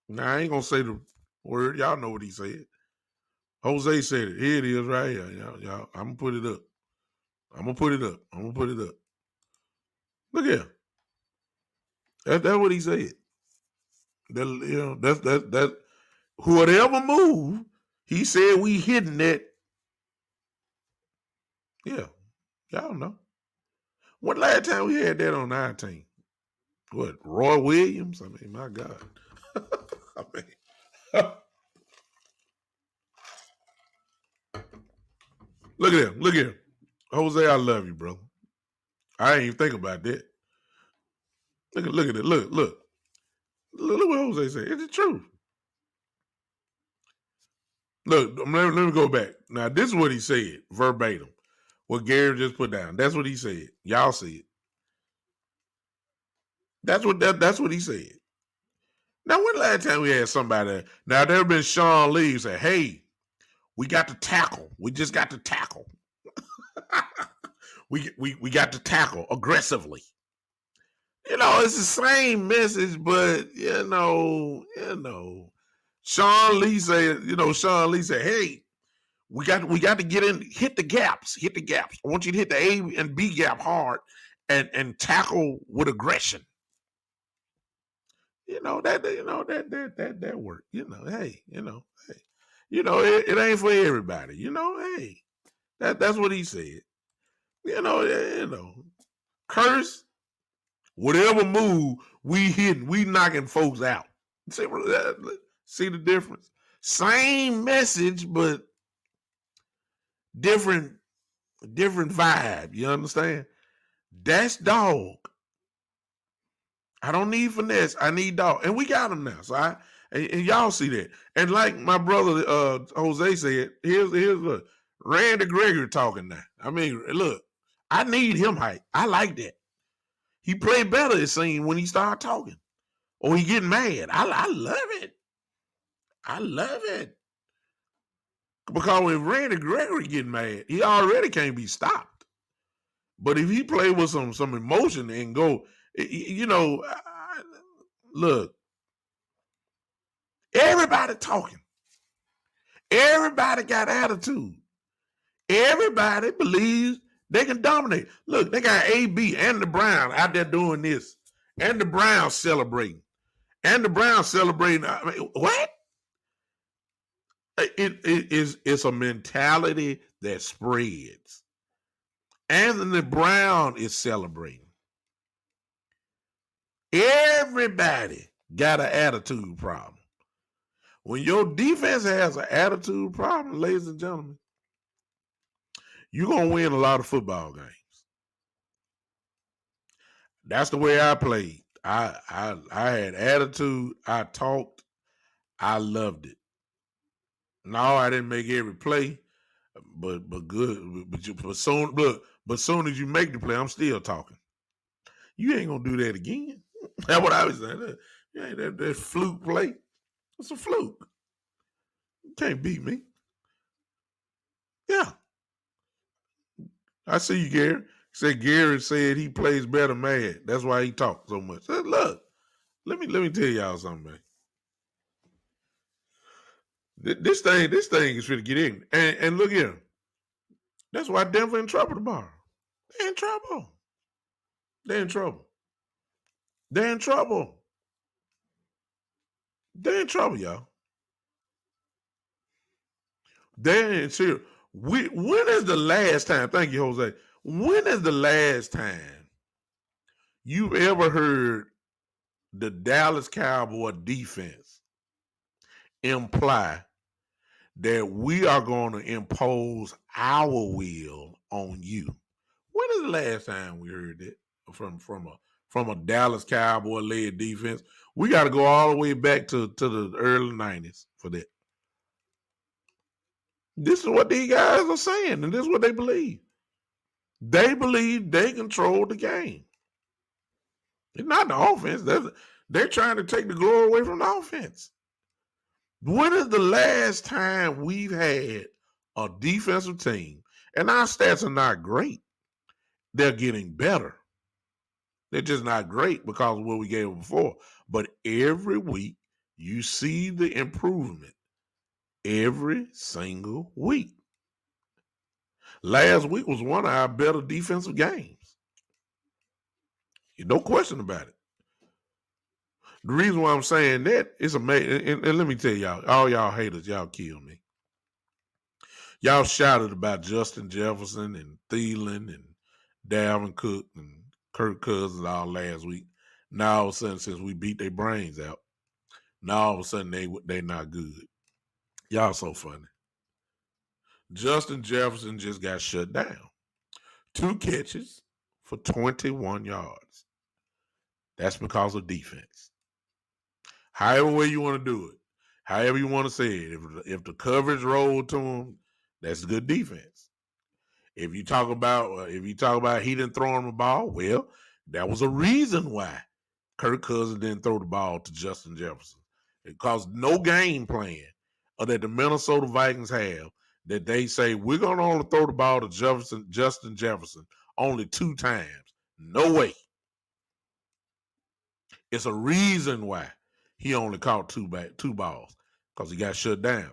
Now, I ain't going to say the word. Y'all know what he said. Jose said it. Here it is right here. Y'all, I'm going to put it up. I'm going to put it up. Look here. That's what he said. That whatever move, he said we hitting it. Yeah. Y'all know. When last time we had that on our team? What, Roy Williams? I mean, my God. I mean, look at him. Look at him. Jose, I love you, bro. I ain't even think about that. Look at it. Look what Jose said. It's the truth. Look, let me go back. Now, this is what he said, verbatim. What Gary just put down. That's what he said. Y'all see it. That's what he said. Now, when the last time we had somebody? Now, there have been Sean Lee who said, hey, we got to tackle. We just got to tackle. we got to tackle aggressively. You know, it's the same message, but you know. Sean Lee said, hey, we got to get in, hit the gaps. I want you to hit the A and B gap hard and tackle with aggression. that work. Hey, it ain't for everybody. Hey, that's what he said. Curse, whatever move we hitting, we knocking folks out. See the difference? Same message, but different vibe. You understand? That's dog. I don't need finesse. I need dog. And we got him now. So and y'all see that. And like my brother Jose said, here's look, Randy Gregory talking now. I mean, look, I need him hype. I like that. He played better, it seemed, when he started talking. Or he getting mad. I love it. I love it. Because when Randy Gregory getting mad, he already can't be stopped. But if he play with some emotion and go, look, everybody talking. Everybody got attitude. Everybody believes they can dominate. Look, they got AB and the Brown out there doing this. And the Browns celebrating. I mean, what? It's a mentality that spreads. Anthony Brown is celebrating. Everybody got an attitude problem. When your defense has an attitude problem, ladies and gentlemen, you're going to win a lot of football games. That's the way I played. I had attitude. I talked. I loved it. No, I didn't make every play, but good. But soon as you make the play, I'm still talking. You ain't gonna do that again. That's what I was saying. That fluke play. It's a fluke. You can't beat me. Yeah. I see you, Gary. Gary said he plays better mad. That's why he talks so much. Look, let me tell y'all something, man. This thing is going to get in. And look here. That's why Denver in trouble tomorrow. They're in trouble. They're in trouble. They're in trouble. They're in trouble, y'all. They're in serious. When is the last time? Thank you, Jose. When is the last time you've ever heard the Dallas Cowboy defense imply that we are going to impose our will on you? When is the last time we heard that from a Dallas Cowboy led defense? We got to go all the way back to the early 90s for that. This is what these guys are saying, and this is what they believe. They believe they control the game. It's not the offense. They're trying to take the glory away from the offense. When is the last time we've had a defensive team, and our stats are not great, they're getting better. They're just not great because of what we gave them before. But every week, you see the improvement. Every single week. Last week was one of our better defensive games. No question about it. The reason why I'm saying that is amazing. And let me tell y'all, all y'all haters, y'all kill me. Y'all shouted about Justin Jefferson and Thielen and Dalvin Cook and Kirk Cousins all last week. Now all of a sudden, since we beat their brains out, now all of a sudden they not good. Y'all so funny. Justin Jefferson just got shut down. 2 catches for 21 yards. That's because of defense. However way you want to do it, however you want to say it, if the coverage rolled to him, that's good defense. If you talk about he didn't throw him the ball, well, that was a reason why Kirk Cousins didn't throw the ball to Justin Jefferson. Because no game plan that the Minnesota Vikings have that they say we're going to only throw the ball to Justin Jefferson only 2 times. No way. It's a reason why he only caught 2 balls, because he got shut down.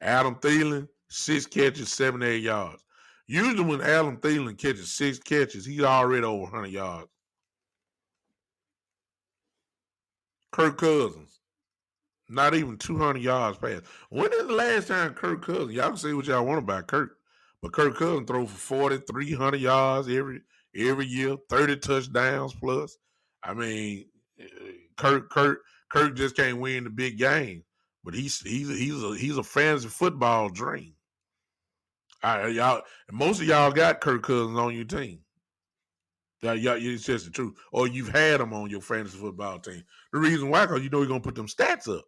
Adam Thielen, 6 catches, 78 yards. Usually when Adam Thielen catches 6 catches, he's already over 100 yards. Kirk Cousins, not even 200 yards passed. When is the last time Kirk Cousins? Y'all can say what y'all want about Kirk, but Kirk Cousins throw for 40, 300 yards every year, 30 touchdowns plus. I mean, Kirk just can't win the big game, but he's a fantasy football dream. Y'all, most of y'all got Kirk Cousins on your team. Y'all, it's just the truth. Or you've had him on your fantasy football team. The reason why, because you know he's gonna put them stats up.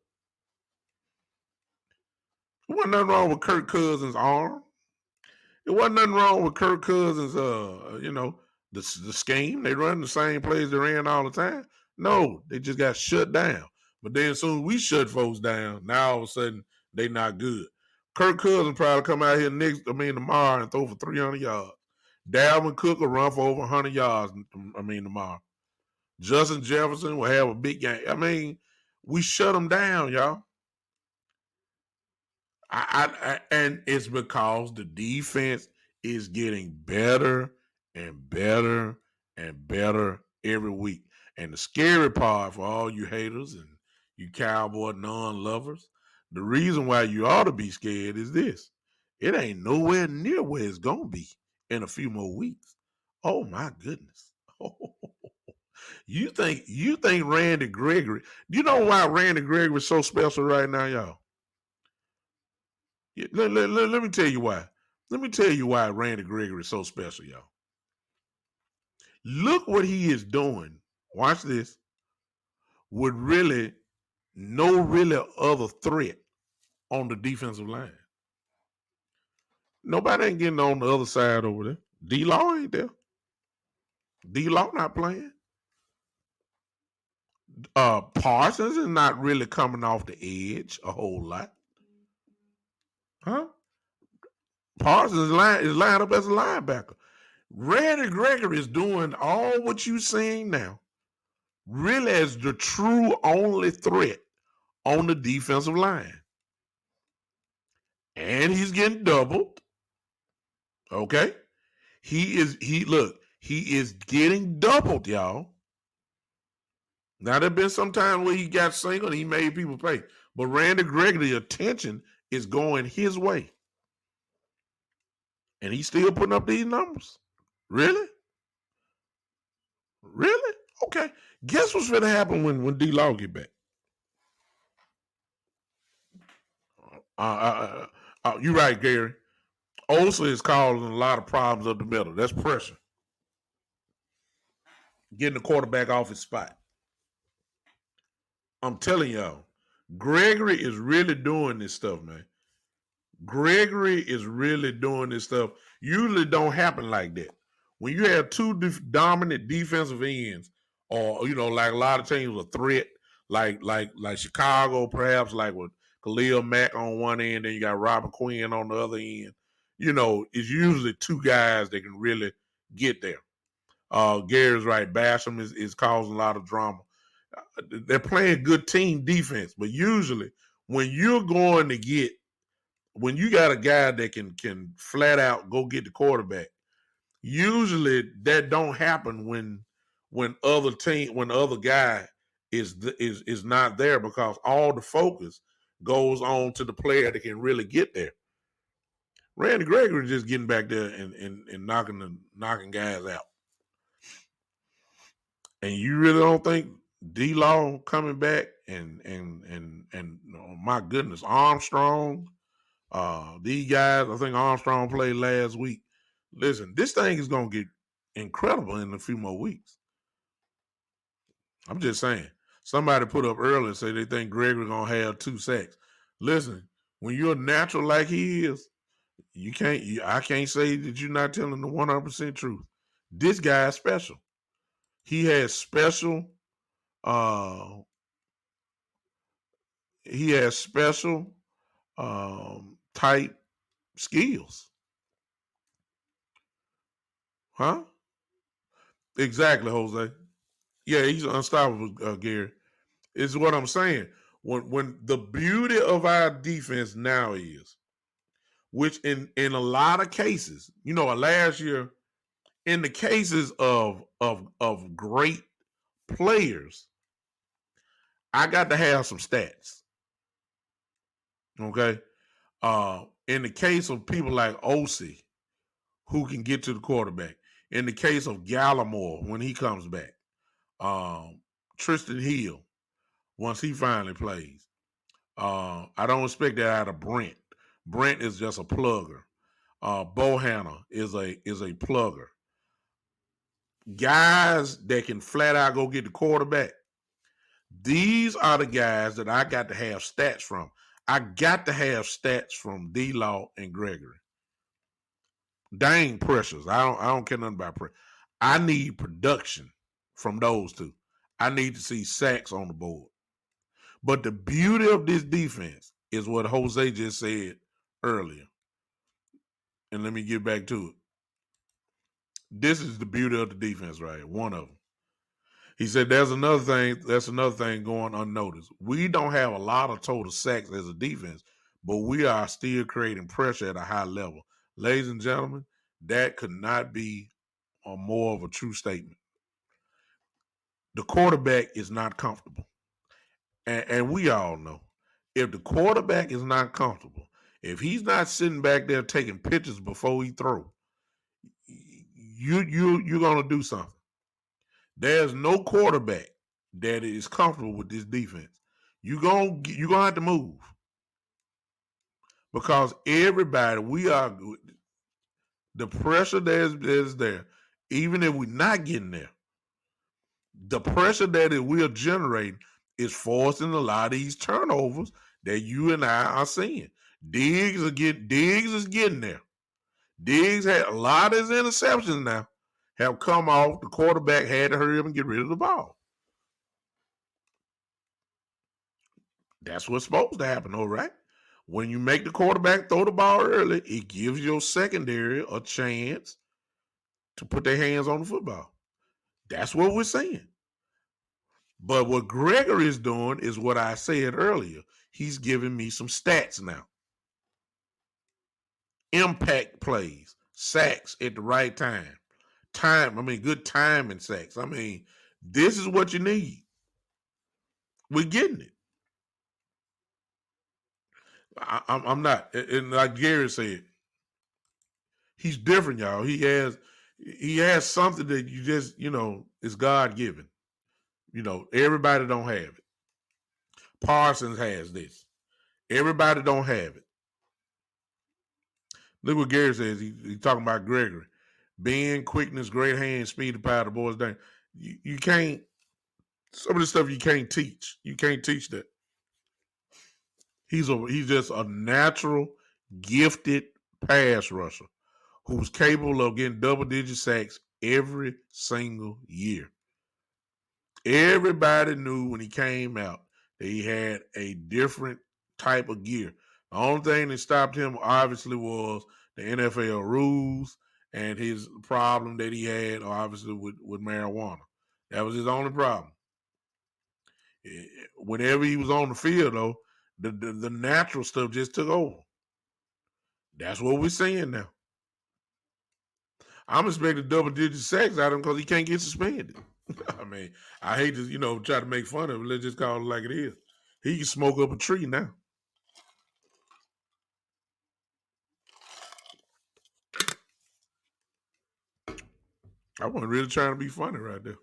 There wasn't nothing wrong with Kirk Cousins' arm. There wasn't nothing wrong with Kirk Cousins, the scheme. They run the same plays they ran all the time. No, they just got shut down. But then as soon as we shut folks down, now all of a sudden they not good. Kirk Cousins probably come out here tomorrow and throw for 300 yards. Dalvin Cook will run for over 100 yards, tomorrow. Justin Jefferson will have a big game. We shut them down, y'all. And it's because the defense is getting better and better and better every week. And the scary part for all you haters and you Cowboy non-lovers, the reason why you ought to be scared is this. It ain't nowhere near where it's going to be in a few more weeks. Oh, my goodness. You think Randy Gregory, do you know why Randy Gregory is so special right now, y'all? Let me tell you why. Let me tell you why Randy Gregory is so special, y'all. Look what he is doing. Watch this. With really no other threat on the defensive line. Nobody ain't getting on the other side over there. D-Law ain't there. D-Law not playing. Parsons is not really coming off the edge a whole lot. Huh? Parsons is lined up as a linebacker. Randy Gregory is doing all what you seeing now, really as the true only threat on the defensive line. And he's getting doubled. Okay? He is getting doubled, y'all. Now there been some time where he got singled and he made people pay. But Randy Gregory's attention is going his way. And he's still putting up these numbers. Really? Really? Okay. Guess what's going to happen when D-Law get back? You're right, Gary. Osa is causing a lot of problems up the middle. That's pressure. Getting the quarterback off his spot. I'm telling y'all, Gregory is really doing this stuff, man. Gregory is really doing this stuff. Usually don't happen like that. When you have two dominant defensive ends, or like a lot of teams, a threat, like Chicago, perhaps like with Khalil Mack on one end, and you got Robert Quinn on the other end. It's usually two guys that can really get there. Gary's right. Basham is causing a lot of drama. They're playing good team defense, but usually when you got a guy that can flat out go get the quarterback, usually that don't happen when the other guy is not there, because all the focus goes on to the player that can really get there. Randy Gregory just getting back there and knocking guys out. And you really don't think D-Law coming back and my goodness, Armstrong, these guys, I think Armstrong played last week. Listen, this thing is going to get incredible in a few more weeks. I'm just saying. Somebody put up earlier and say they think Gregory going to have 2 sacks. Listen, when you're natural like he is, I can't say that you're not telling the 100% truth. This guy is special. He has special type skills. Huh? Exactly, Jose. Yeah, he's unstoppable, Gary. Is what I'm saying. When the beauty of our defense now is, which in a lot of cases, last year, in the cases of great players, I got to have some stats. Okay. In the case of people like Osei, who can get to the quarterback, in the case of Gallimore when he comes back, Tristan Hill once he finally plays. I don't expect that out of Brent. Brent is just a plugger. Bohanna is a plugger. Guys that can flat out go get the quarterback. These are the guys that I got to have stats from. I got to have stats from D-Law and Gregory. Dang pressures. I don't care nothing about pressure. I need production from those two. I need to see sacks on the board. But the beauty of this defense is what Jose just said earlier. And let me get back to it. This is the beauty of the defense right here. One of them. He said there's another thing. That's another thing going unnoticed. We don't have a lot of total sacks as a defense, but we are still creating pressure at a high level. Ladies and gentlemen, that could not be more of a true statement. The quarterback is not comfortable. And we all know if the quarterback is not comfortable, if he's not sitting back there taking pictures before he throws, you're gonna do something. There's no quarterback that is comfortable with this defense. You're gonna have to move because everybody the pressure that is there, even if we're not getting there, the pressure that we are generating is forcing a lot of these turnovers that you and I are seeing. Diggs is getting there. Diggs had a lot of his interceptions now have come off. The quarterback had to hurry up and get rid of the ball. That's what's supposed to happen, all right? When you make the quarterback throw the ball early, it gives your secondary a chance to put their hands on the football. That's what we're saying. But what Gregory is doing is what I said earlier. He's giving me some stats now. Impact plays, sacks at the right time. Good time in sacks. This is what you need. We're getting it. I'm not. And like Gary said, he's different, y'all. He has something that you just, is God given. Everybody don't have it. Parsons has this. Everybody don't have it. Look what Gary says. He's talking about Gregory. Being, quickness, great hands, speed, and power, the boys down. You can't, some of the stuff you can't teach. You can't teach that. He's just a natural, gifted pass rusher who's capable of getting double-digit sacks every single year. Everybody knew when he came out that he had a different type of gear. The only thing that stopped him obviously was the NFL rules and his problem that he had obviously with marijuana. That was his only problem. Whenever he was on the field, though, the natural stuff just took over. That's what we're seeing now. I'm expecting double-digit sacks out of him because he can't get suspended. I hate to, try to make fun of it. Let's just call it like it is. He can smoke up a tree now. I wasn't really trying to be funny right there.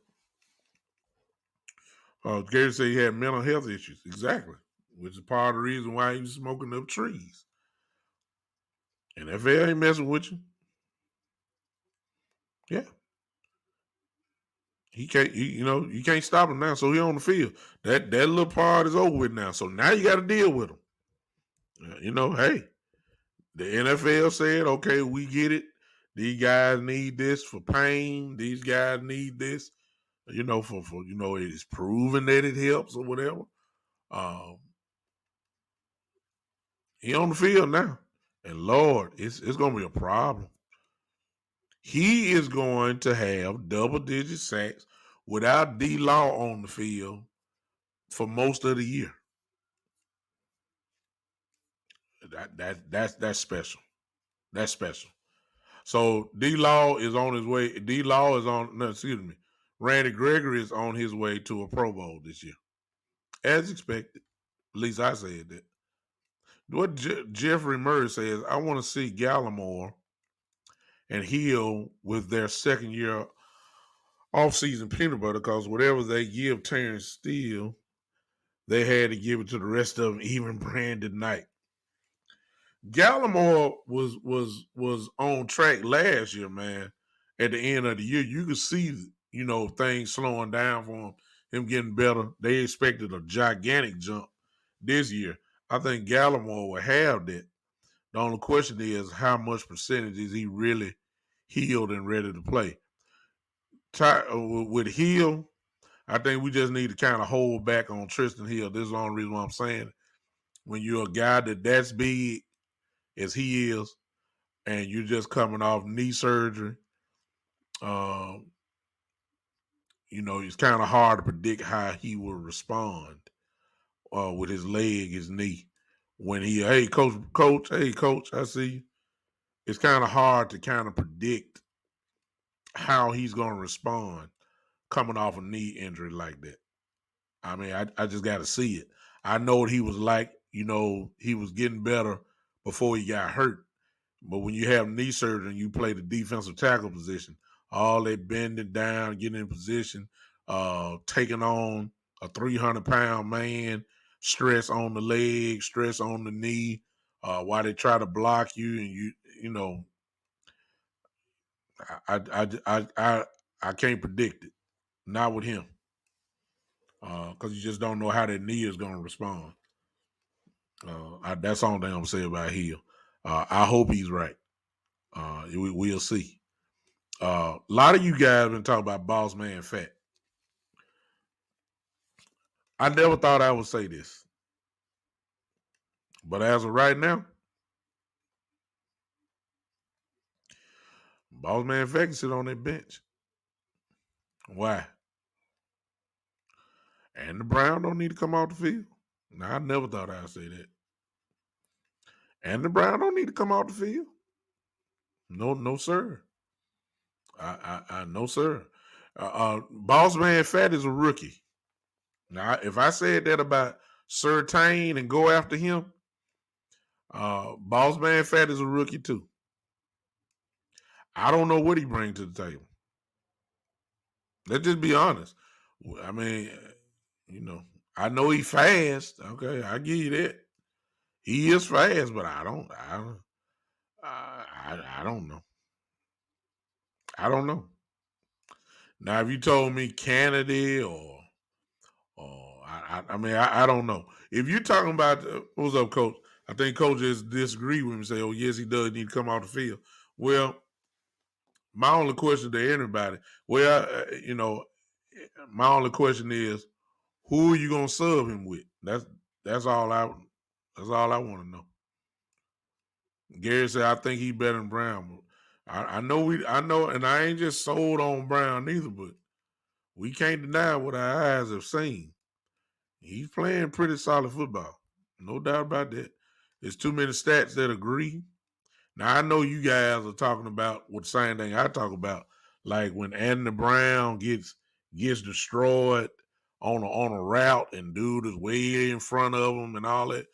Gary said he had mental health issues. Exactly. Which is part of the reason why he was smoking up trees. NFL ain't messing with you. Yeah. You can't stop him now. So he on the field. That little part is over with now. So now you got to deal with him. Hey, the NFL said, okay, we get it. These guys need this for pain. These guys need this, for it's proven that it helps or whatever. He on the field now. And Lord, it's going to be a problem. He is going to have double-digit sacks without D-Law on the field for most of the year. That's special. That's special. So D-Law is on his way. Randy Gregory is on his way to a Pro Bowl this year. as expected. At least I said that. What Jeffrey Murray says, I want to see Gallimore and Hill with their second year off-season peanut butter because whatever they give Terrence Steele, they had to give it to the rest of them, even Brandon Knight. Gallimore was on track last year, man. At the end of the year, you could see, things slowing down for him getting better. They expected a gigantic jump this year. I think Gallimore will have that. The only question is how much percentage is he really healed and ready to play. With Hill, I think we just need to kind of hold back on Tristan Hill. This is the only reason why I'm saying it. When you're a guy that's big as he is, and you're just coming off knee surgery, it's kind of hard to predict how he will respond with his leg, his knee. When hey, coach, I see you. It's kind of hard to kind of predict how he's going to respond coming off a knee injury like that. I mean, I just got to see it. I know what he was like. He was getting better before he got hurt. But when you have knee surgery and you play the defensive tackle position, all that bending down, getting in position, taking on a 300-pound man, stress on the leg, stress on the knee, while they try to block you, and I can't predict it. Not with him, because you just don't know how that knee is going to respond. That's the only thing I'm gonna say about Hill. I hope he's right. We'll see. A lot of you guys have been talking about Boss Man Fat. I never thought I would say this, but as of right now, Boss Man Fat can sit on that bench. Why? And the Brown don't need to come off the field. Now, I never thought I'd say that. And the Brown don't need to come off the field. No, sir. I no, sir. Boss Man Fat is a rookie. Now, if I said that about Surtain and go after him, Boss Man Fat is a rookie too. I don't know what he brings to the table. Let's just be honest. I mean, I know he fast. Okay, I give you that. He is fast, but I don't know. I don't know. Now, if you told me Kennedy or I don't know. If you're talking about what's up, Coach? I think Coach just disagree with me and say, "Oh, yes, he does need to come off the field." Well, my only question to anybody, my only question is, who are you gonna sub him with? That's all I want to know. Gary said, I think he better than Brown. I know, and I ain't just sold on Brown either, but we can't deny what our eyes have seen. He's playing pretty solid football. No doubt about that. There's too many stats that agree. Now, I know you guys are talking about what same thing I talk about, like when Anthony Brown gets destroyed on a route and dude is way in front of him and all that,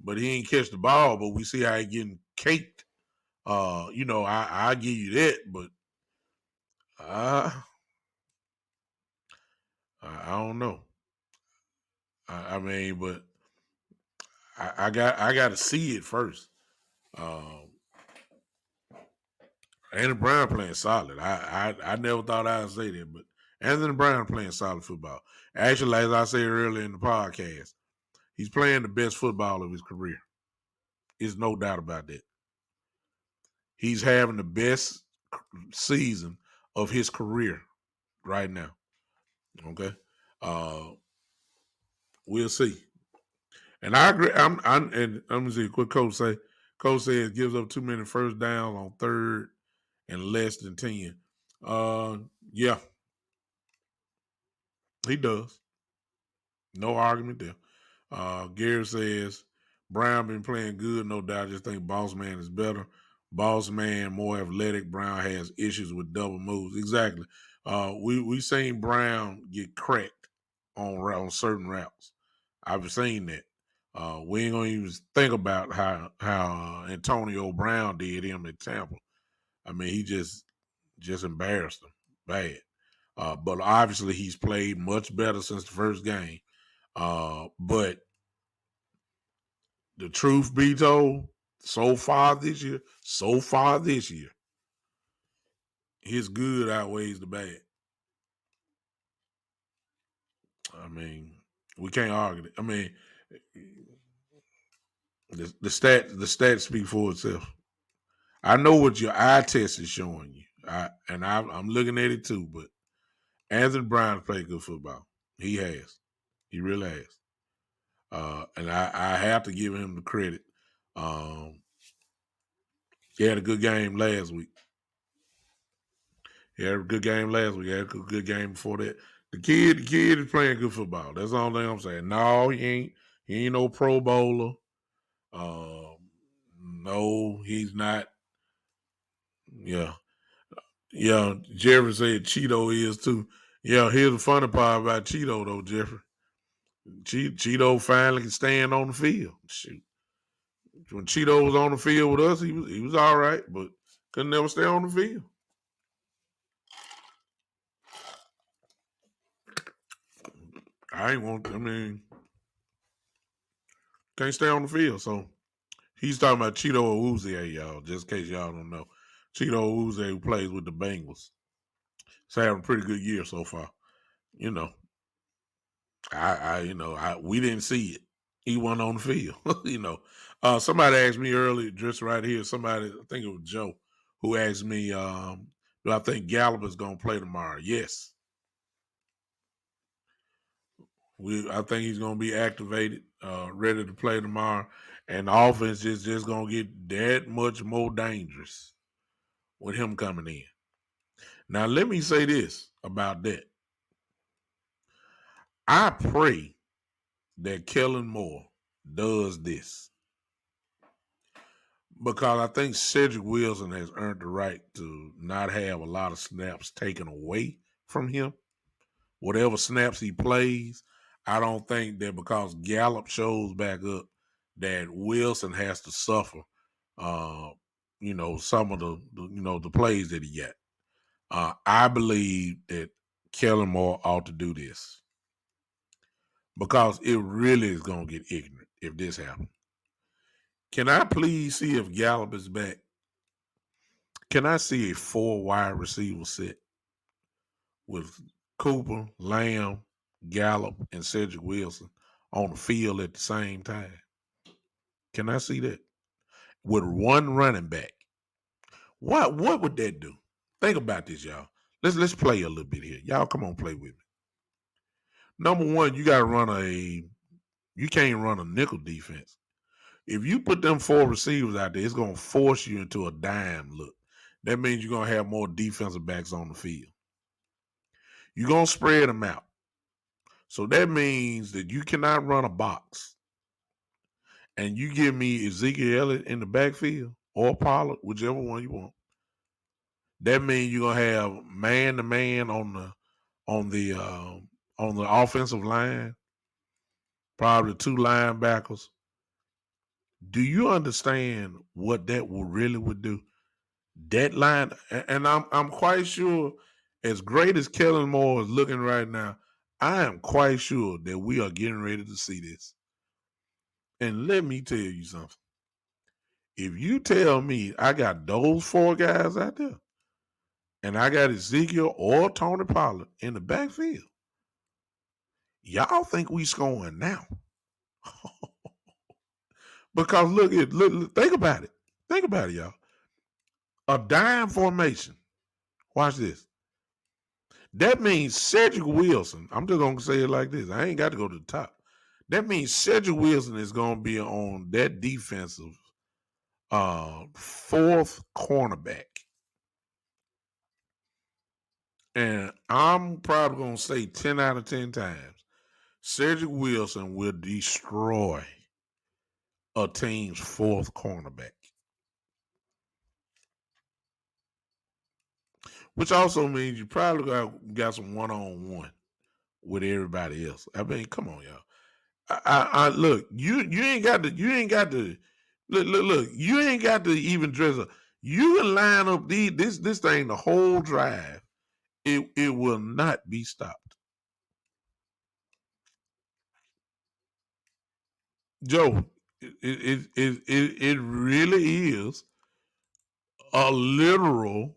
but he ain't catch the ball, but we see how he getting caked. I give you that, but I don't know. I mean, but I got to see it first. Anthony Brown playing solid. I never thought I'd say that, but Anthony Brown playing solid football. Actually, as I said earlier in the podcast, he's playing the best football of his career. There's no doubt about that. He's having the best season of his career right now. Okay, we'll see. And I agree. And let me see what Coach say. Coach says gives up too many first downs on third and less than 10. Yeah, he does. No argument there. Gary says Brown been playing good, no doubt. I just think Boss Man is better. Boss Man more athletic. Brown has issues with double moves. Exactly. We seen Brown get cracked on certain routes. I've seen that. We ain't gonna even think about how Antonio Brown did him at Tampa. I mean, he just embarrassed him bad. But obviously, he's played much better since the first game. But the truth be told, so far this year, his good outweighs the bad. I mean, we can't argue it. I mean, the stats speak for itself. I know what your eye test is showing you, I'm looking at it too. But Anthony Brown played good football. He has, he really has, and I have to give him the credit. Um, he had a good game last week. He had a good game last week. He had a good game before that. The kid is playing good football. That's the only thing I'm saying. No, he ain't. He ain't no Pro Bowler. No, he's not. Yeah, yeah. Jeffrey said Cheeto is too. Yeah, here's the funny part about Cheeto though, Jeffrey. Cheeto finally can stand on the field. Shoot, when Cheeto was on the field with us, he was all right, but could never stay on the field. I ain't want. I mean, can't stay on the field. So he's talking about Cheeto Awuzie, y'all. Just in case y'all don't know, Cheeto Awuzie, who plays with the Bengals, he's having a pretty good year so far. You know, we didn't see it. He wasn't on the field. Somebody asked me earlier, just right here. Somebody, I think it was Joe, who asked me, "Do I think Gallup is going to play tomorrow?" Yes, I think he's going to be activated, ready to play tomorrow, and the offense is just going to get that much more dangerous with him coming in. Now, let me say this about that. I pray that Kellen Moore does this because I think Cedric Wilson has earned the right to not have a lot of snaps taken away from him. Whatever snaps he plays, I don't think that because Gallup shows back up that Wilson has to suffer, some of the plays that he got. I believe that Kellen Moore ought to do this because it really is going to get ignorant if this happens. Can I please see if Gallup is back? Can I see a 4 wide receiver set with Cooper, Lamb, Gallup, and Cedric Wilson on the field at the same time? Can I see that? With one running back. What would that do? Think about this, y'all. Let's play a little bit here. Y'all come on, play with me. Number one, you can't run a nickel defense. If you put them 4 receivers out there, it's gonna force you into a dime look. That means you're gonna have more defensive backs on the field. You're gonna spread them out. So that means that you cannot run a box. And you give me Ezekiel Elliott in the backfield or Pollard, whichever one you want. That means you're gonna have man to man on the offensive line, probably 2 linebackers. Do you understand what that would do? That line, and I'm quite sure, as great as Kellen Moore is looking right now, I am quite sure that we are getting ready to see this. And let me tell you something. If you tell me I got those 4 guys out there, and I got Ezekiel or Tony Pollard in the backfield, y'all think we scoring now? Because look, think about it. Think about it, y'all. A dime formation. Watch this. That means Cedric Wilson. I'm just gonna say it like this. I ain't got to go to the top. That means Cedric Wilson is gonna be on that defensive 4th cornerback. And I'm probably gonna say 10 out of 10 times, Cedric Wilson will destroy a team's 4th cornerback. Which also means you probably got some one-on-one with everybody else. I mean, come on, y'all. I look, you ain't got to look, you ain't got to even dress up. You can line up this thing the whole drive. It will not be stopped. Joe, it really is a literal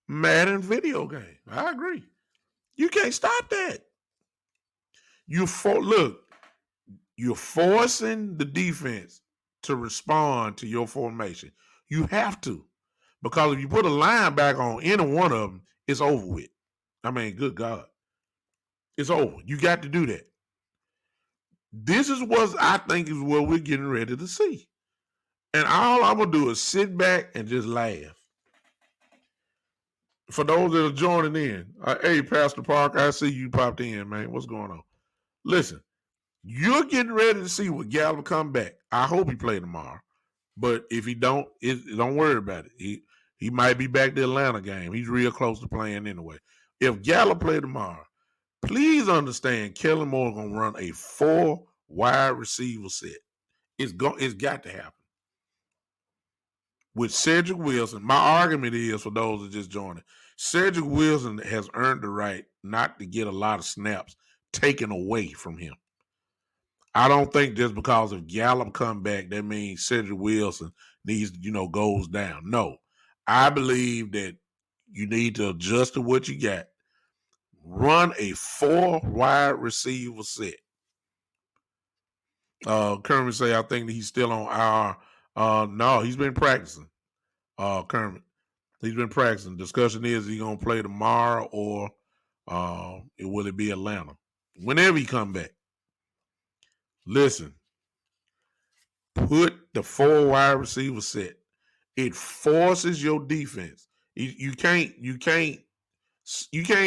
Madden video game. I agree. You can't stop that. Look, you're forcing the defense to respond to your formation. You have to. Because if you put a linebacker on any one of them, it's over with. I mean, good God. It's over. You got to do that. This is what I think is what we're getting ready to see. And all I'm going to do is sit back and just laugh. For those that are joining in, hey, Pastor Park, I see you popped in, man. What's going on? Listen, you're getting ready to see what Gallup come back. I hope he play tomorrow. But if he don't worry about it. He might be back to the Atlanta game. He's real close to playing anyway. If Gallup play tomorrow, please understand Kellen Moore gonna run a 4 wide receiver set. It's got to happen. With Cedric Wilson, my argument is for those that just joined, Cedric Wilson has earned the right not to get a lot of snaps taken away from him. I don't think just because if Gallup come back, that means Cedric Wilson needs, goes down. No, I believe that you need to adjust to what you got. Run a 4 wide receiver set. Kermit say, I think that he's still on our. No, he's been practicing. Kermit, he's been practicing. Discussion is he gonna play tomorrow or will it be Atlanta? Whenever he come back. Listen, put the 4 wide receiver set. It forces your defense. You can't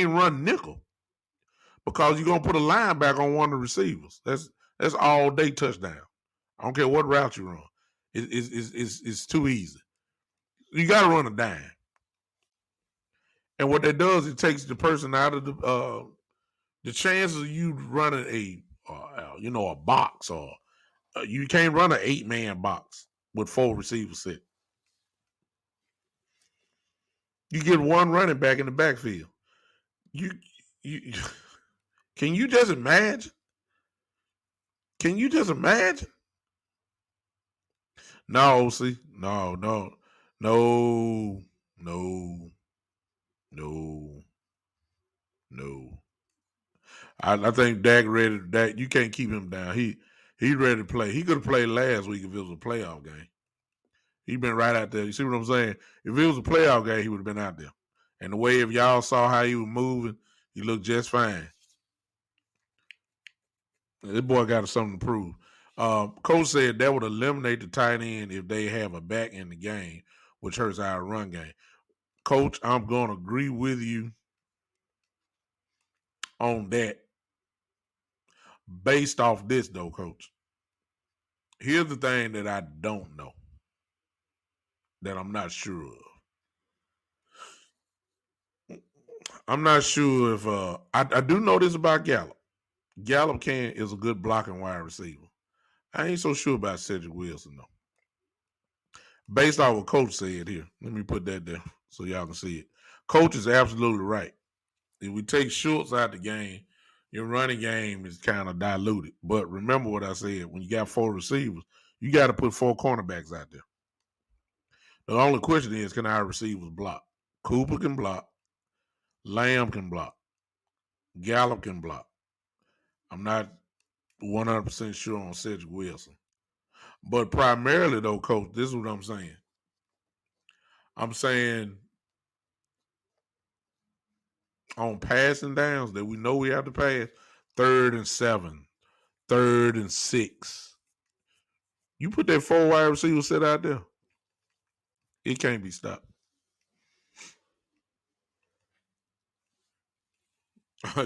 run nickel because you're gonna put a linebacker on one of the receivers. That's all day touchdown. I don't care what route you run. It's too easy. You got to run a dime. And what that does, it takes the person out of the chances of you running a box or you can't run an 8-man box with 4 receivers set. You get one running back in the backfield. You can you just imagine? Can you just imagine? No, see, no, no, no, no, no. I think Dak ready. Dak, you can't keep him down. He's ready to play. He could have played last week if it was a playoff game. He's been right out there. You see what I'm saying? If it was a playoff game, he would have been out there. And the way if y'all saw how he was moving, he looked just fine. This boy got something to prove. Coach said that would eliminate the tight end if they have a back in the game, which hurts our run game. Coach, I'm going to agree with you on that. Based off this, though, Coach, here's the thing that I don't know, that I'm not sure of. I'm not sure if I do know this about Gallup. Gallup is a good blocking wide receiver. I ain't so sure about Cedric Wilson though. Based on what Coach said here, let me put that there so y'all can see it. Coach is absolutely right. If we take Schultz out the game, your running game is kind of diluted. But remember what I said: when you got 4 receivers, you got to put 4 cornerbacks out there. The only question is, can our receivers block? Cooper can block. Lamb can block. Gallup can block. I'm not 100% sure on Cedric Wilson. But primarily, though, Coach, this is what I'm saying. I'm saying on passing downs that we know we have to pass, 3rd and 7, 3rd and 6. You put that 4 wide receiver set out there, it can't be stopped.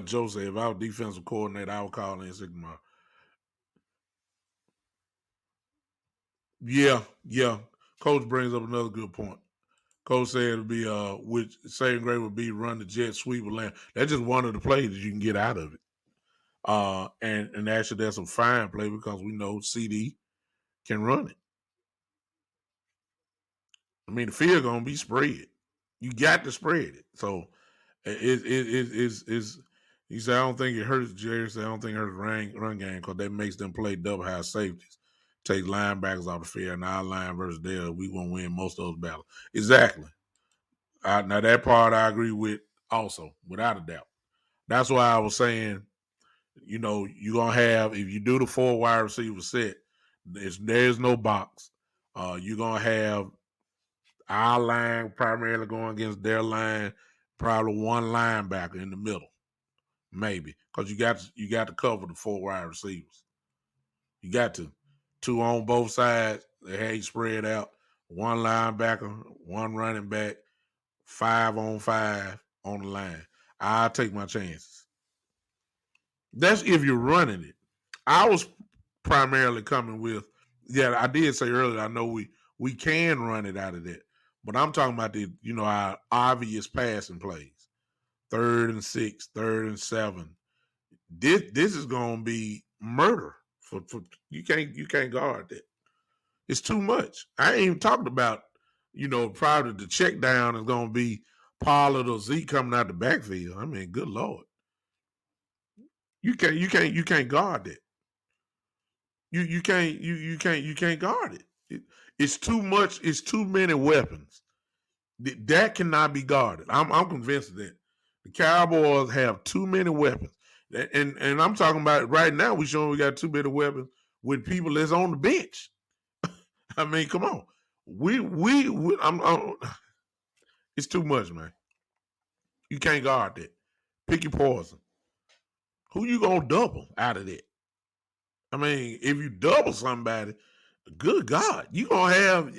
Joe said, if I was defensive coordinator, I would call in sick tomorrow. Yeah. Coach brings up another good point. Coach said it'd be which saving grade would be run the jet sweep with Lamb. That's just one of the plays that you can get out of it. And actually that's a fine play because we know CD can run it. I mean, the field gonna be spread. You got to spread it. So is he said I don't think it hurts Jerry said I don't think it hurts run game because that makes them play double high safeties. Take linebackers off the field and our line versus theirs, we gonna win most of those battles. Exactly. Now that part I agree with also, without a doubt. That's why I was saying, you're gonna have if you do the 4 wide receiver set, there's no box. You're gonna have our line primarily going against their line, probably one linebacker in the middle, maybe, because you got to cover the 4 wide receivers. You got to 2 on both sides. They had you spread out. One linebacker, one running back, 5 on 5 on the line. I'll take my chances. That's if you're running it. I was primarily coming with, yeah, I did say earlier, I know we can run it out of that. But I'm talking about our obvious passing plays. 3rd and 6, 3rd and 7. This is gonna be murder for you can't guard that. It's too much. I ain't even talking about, probably the check down is gonna be Pollard or Zeke coming out the backfield. I mean, good Lord. You can't guard that. You can't guard it's too much. It's too many weapons. That cannot be guarded. I'm convinced of that. The Cowboys have too many weapons, and I'm talking about right now. We showing we got too many weapons with people that's on the bench. I mean, come on. It's too much, man. You can't guard that. Pick your poison. Who you gonna double out of that? I mean, if you double somebody, good God, you gonna have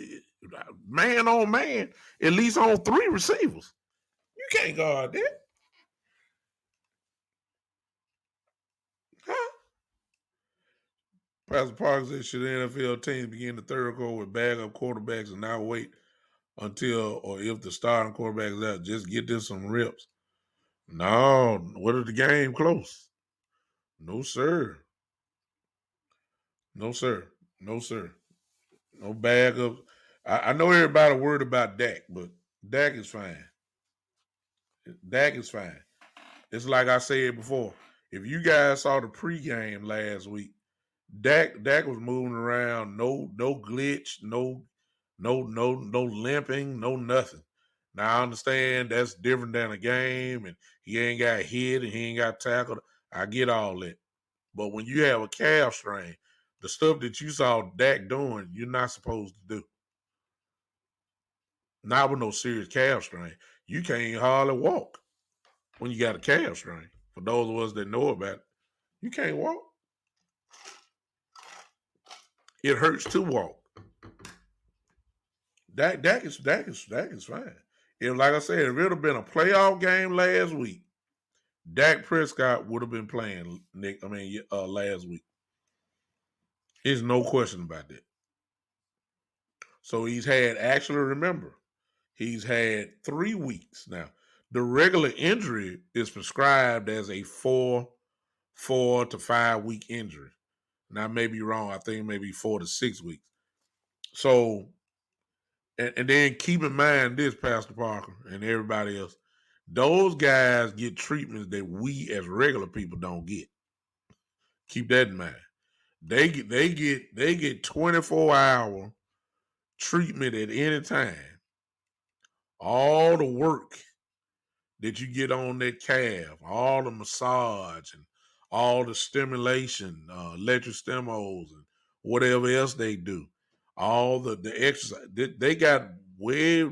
man on man at least on 3 receivers. You can't guard that. Huh? Pastor Parker said, should NFL teams begin the third quarter with backup quarterbacks and not wait until or if the starting quarterback is out? Just get them some reps. No, what if the game close? No, sir. No, sir. No, sir. No backup. I know everybody worried about Dak, but Dak is fine. Dak is fine. It's like I said before. If you guys saw the pregame last week, Dak was moving around, no glitch, no limping, no nothing. Now I understand that's different than a game, and he ain't got hit and he ain't got tackled. I get all that. But when you have a calf strain, the stuff that you saw Dak doing, you're not supposed to do. Not with no serious calf strain. You can't hardly walk when you got a calf strain. For those of us that know about it, you can't walk. It hurts to walk. Dak is fine. If, like I said, if it would have been a playoff game last week, Dak Prescott would have been playing. Last week. There's no question about that. So he's had 3 weeks now. The regular injury is prescribed as a 4 to 5 week injury. And I may be wrong. I think maybe 4 to 6 weeks. So, and then keep in mind this, Pastor Parker and everybody else, those guys get treatments that we as regular people don't get. Keep that in mind. They get 24-hour treatment at any time. All the work that you get on that calf, all the massage and all the stimulation, electric stimos and whatever else they do, all the exercise, they got way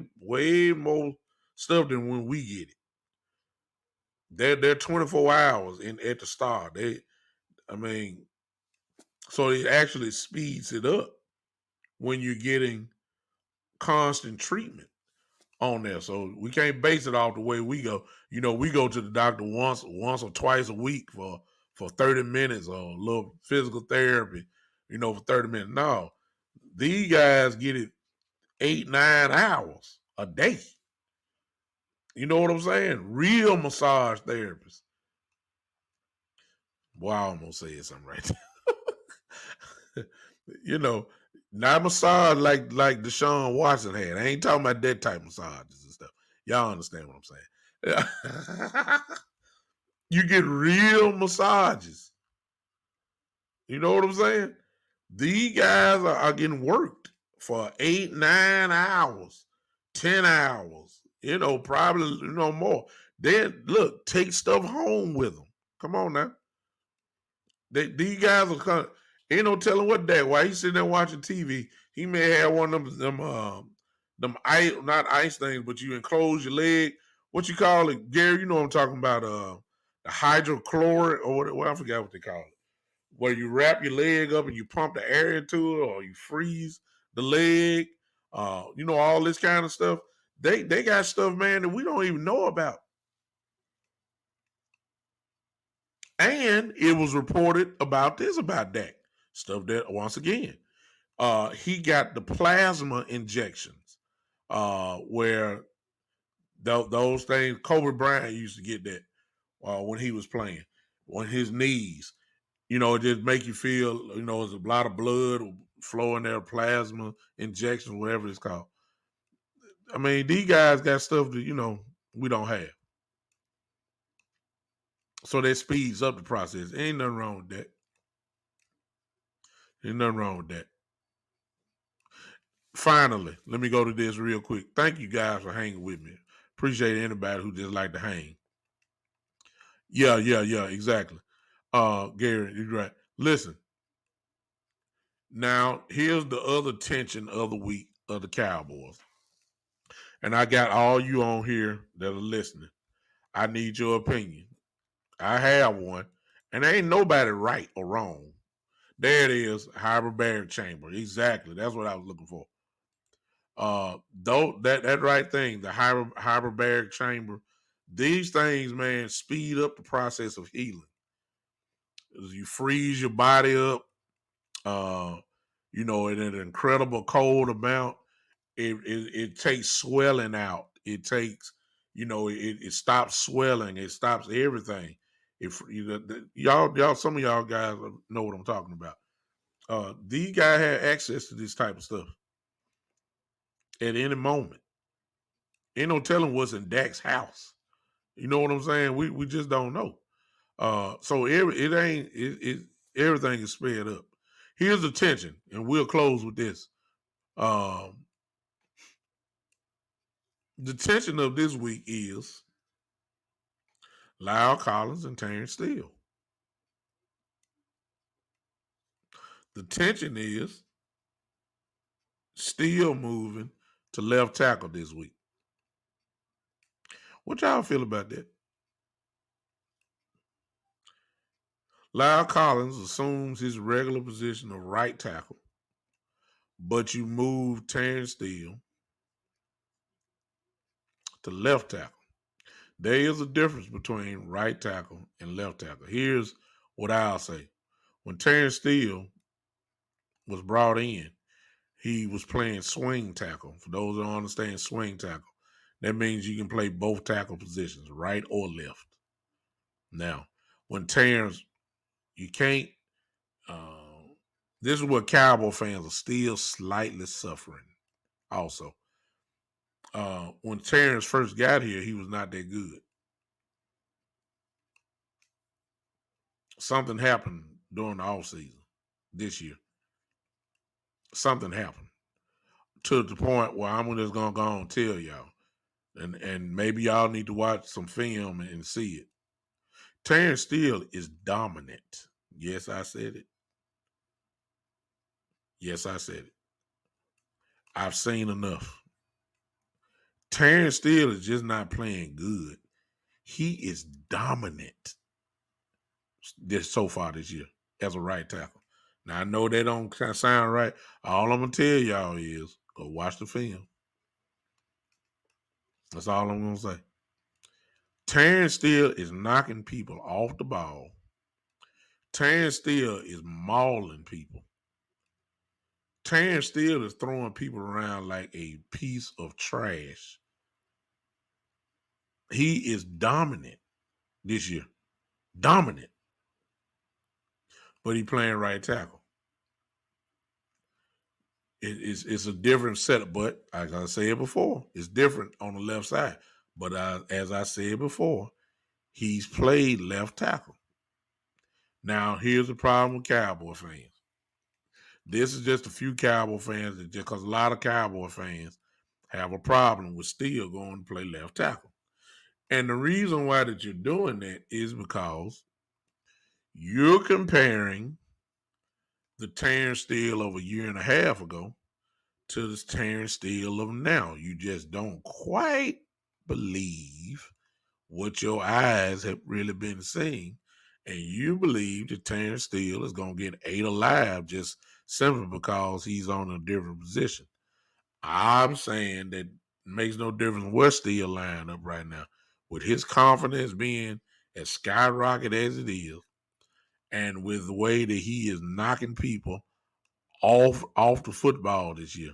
more stuff than when we get it. They're 24 hours at the start. So it actually speeds it up when you're getting constant treatment on there. So we can't base it off the way we go. We go to the doctor once or twice a week for 30 minutes or a little physical therapy, for 30 minutes. No, these guys get it 8-9 hours a day. You know what I'm saying? Real massage therapists. Boy, I almost said something right there. You know, not massage like Deshaun Watson had. I ain't talking about that type of massages and stuff. Y'all understand what I'm saying? You get real massages. You know what I'm saying? These guys are getting worked for 8, 9 hours, 10 hours, probably more. Then look, take stuff home with them. Come on now. These guys are kind of, ain't no telling what day. While he's sitting there watching TV, he may have one of them ice, not ice things, but you enclose your leg. What you call it, Gary? You know what I'm talking about? The hydrochloric or what? I forgot what they call it. Where you wrap your leg up and you pump the air into it, or you freeze the leg. All this kind of stuff. They got stuff, man, that we don't even know about. And it was reported about Dak. Stuff that, once again, he got the plasma injections, where those things, Kobe Bryant used to get that when he was playing, on his knees. It just make you feel, there's a lot of blood flowing there, plasma injections, whatever it's called. I mean, these guys got stuff that, we don't have. So that speeds up the process. Ain't nothing wrong with that. Ain't nothing wrong with that. Finally, let me go to this real quick. Thank you guys for hanging with me. Appreciate anybody who just like to hang. Yeah, exactly. Gary, you're right. Listen, now here's the other tension of the week of the Cowboys. And I got all you on here that are listening. I need your opinion. I have one. And there ain't nobody right or wrong. There it is, hyperbaric chamber. Exactly. That's what I was looking for. Though that right thing, the hyperbaric chamber, these things, man, speed up the process of healing. You freeze your body up, in an incredible cold amount. It takes swelling out. It takes, it stops swelling. It stops everything. If y'all, some of y'all guys know what I'm talking about. These guys have access to this type of stuff at any moment. Ain't no telling what's in Dak's house. You know what I'm saying? We just don't know. So everything is sped up. Here's the tension, and we'll close with this. The tension of this week is Lyle Collins and Terrence Steele. The tension is Steele moving to left tackle this week. What y'all feel about that? Lyle Collins assumes his regular position of right tackle, but you move Terrence Steele to left tackle. There is a difference between right tackle and left tackle. Here's what I'll say. When Terrence Steele was brought in, he was playing swing tackle. For those who don't understand swing tackle, that means you can play both tackle positions, right or left. Now, when Terrence, you can't, this is what Cowboy fans are still slightly suffering also. When Terrence first got here, he was not that good. Something happened during the offseason this year. Something happened to the point where I'm just gonna go and tell y'all, and maybe y'all need to watch some film and see it. Terrence Steele is dominant. Yes, I said it. Yes, I said it. I've seen enough. Terrence Steele is just not playing good. He is dominant this so far this year as a right tackle. Now I know that don't sound right. All I'm gonna tell y'all is go watch the film. That's all I'm gonna say. Terrence Steele is knocking people off the ball. Terrence Steele is mauling people. Terrence Steele is throwing people around like a piece of trash. He is dominant this year. Dominant. but he playing right tackle. It's a different setup, but like I said before, it's different on the left side. But as I said before, he's played left tackle. Now, here's the problem with Cowboy fans. This is just a few Cowboy fans, just because a lot of Cowboy fans have a problem with still going to play left tackle. And the reason why that you're doing that is because you're comparing the Terrence Steele of a year and a half ago to the Terrence Steele of now. You just don't quite believe what your eyes have really been seeing. And you believe that Terrence Steele is going to get 8 alive just simply because he's on a different position. I'm saying that it makes no difference what Steele line up right now. With his confidence being as skyrocket as it is, and with the way that he is knocking people off the football this year,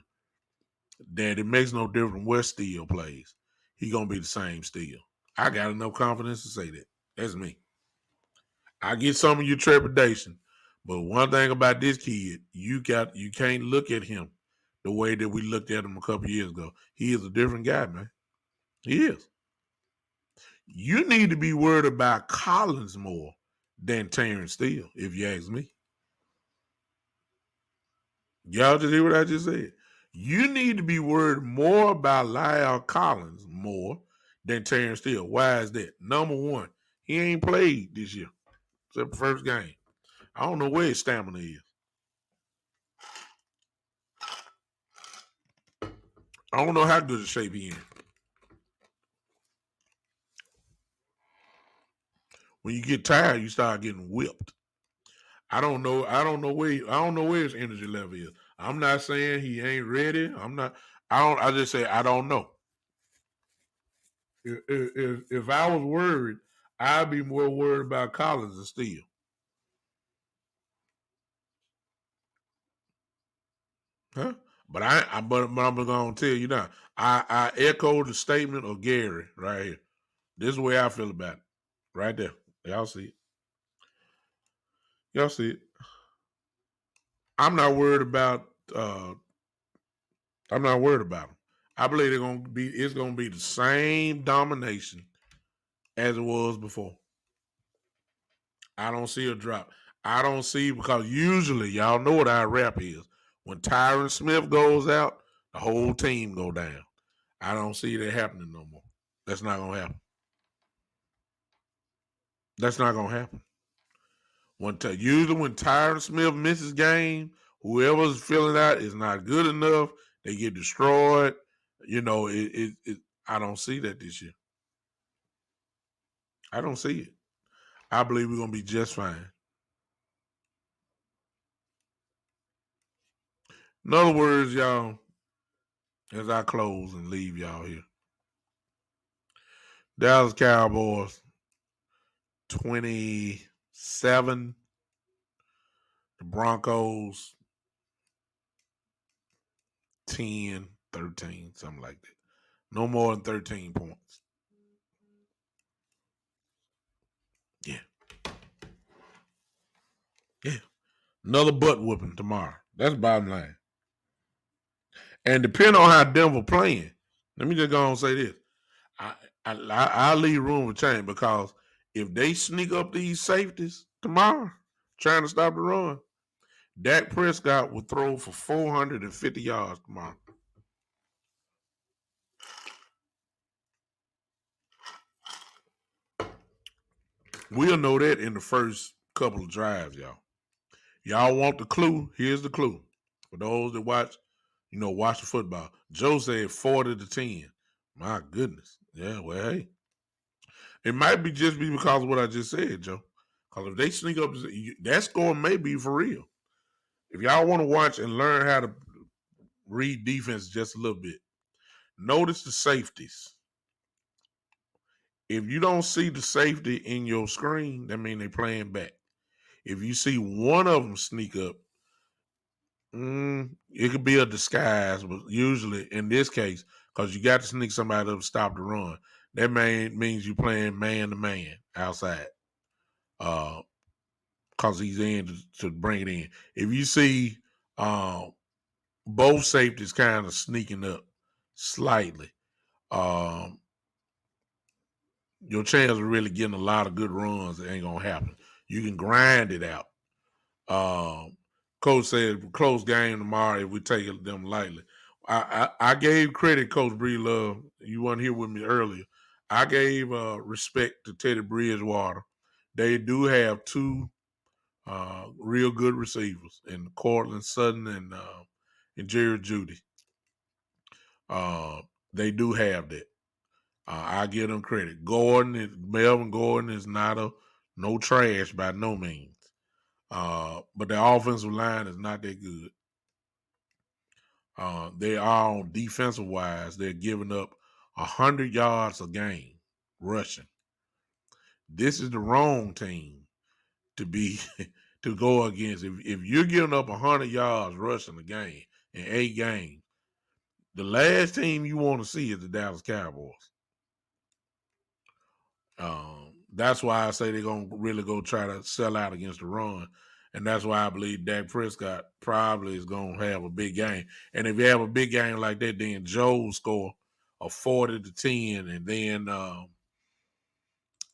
that it makes no difference where Steele plays. He gonna be the same Steele. I got enough confidence to say that. That's me. I get some of your trepidation, but one thing about this kid, you can't look at him the way that we looked at him a couple years ago. He is a different guy, man. He is. You need to be worried about Collins more than Terrence Steele, if you ask me. Y'all just hear what I just said? You need to be worried more about Lyle Collins more than Terrence Steele. Why is that? Number one, he ain't played this year except the first game. I don't know where his stamina is. I don't know how good a shape he in. When you get tired, you start getting whipped. I don't know where his energy level is. I'm not saying he ain't ready. I just say I don't know. If I was worried, I'd be more worried about Collins than Steele. Huh? But I'm gonna tell you now. I echo the statement of Gary right here. This is the way I feel about it. Right there. Y'all see it. Y'all see it. I'm not worried about I'm not worried about them. I believe it's gonna be the same domination as it was before. I don't see a drop. I don't see because usually y'all know what our rap is. When Tyron Smith goes out, the whole team go down. I don't see that happening no more. That's not gonna happen. That's not gonna happen. Usually when Tyron Smith misses game, whoever's filling out is not good enough. They get destroyed. You know, I don't see that this year. I don't see it. I believe we're gonna be just fine. In other words, y'all, as I close and leave y'all here, Dallas Cowboys 27, the Broncos 10, 13, something like that. No more than 13 points. Yeah. Yeah. Another butt whooping tomorrow. That's bottom line. And depending on how Denver playing, let me just go on and say this. I leave room for change because if they sneak up these safeties tomorrow, trying to stop the run, Dak Prescott will throw for 450 yards tomorrow. We'll know that in the first couple of drives, y'all. Y'all want the clue? Here's the clue. For those that watch the football. Joe said 40-10. My goodness. Yeah, well, hey. It might be just because of what I just said, Joe. Because if they sneak up, that score may be for real. If y'all want to watch and learn how to read defense just a little bit, notice the safeties. If you don't see the safety in your screen, that means they're playing back. If you see one of them sneak up, it could be a disguise, but usually in this case, because you got to sneak somebody up to stop the run, that means you playing man to man outside. Because because he's in to bring it in. If you see both safeties kind of sneaking up slightly, your chance of really getting a lot of good runs ain't gonna happen. You can grind it out. Coach said close game tomorrow if we take them lightly. I gave credit, Coach Breedlove. You weren't here with me earlier. I gave respect to Teddy Bridgewater. They do have two real good receivers in Cortland Sutton and Jared Judy. They do have that. I give them credit. Melvin Gordon is not no trash by no means. But the offensive line is not that good. They are on defensive wise. They're giving up 100 yards a game rushing. This is the wrong team to be to go against. If you're giving up 100 yards rushing a game in 8 games, the last team you want to see is the Dallas Cowboys. That's why I say they're going to really go try to sell out against the run. And that's why I believe Dak Prescott probably is going to have a big game. And if you have a big game like that, then Joe will score a 40-10,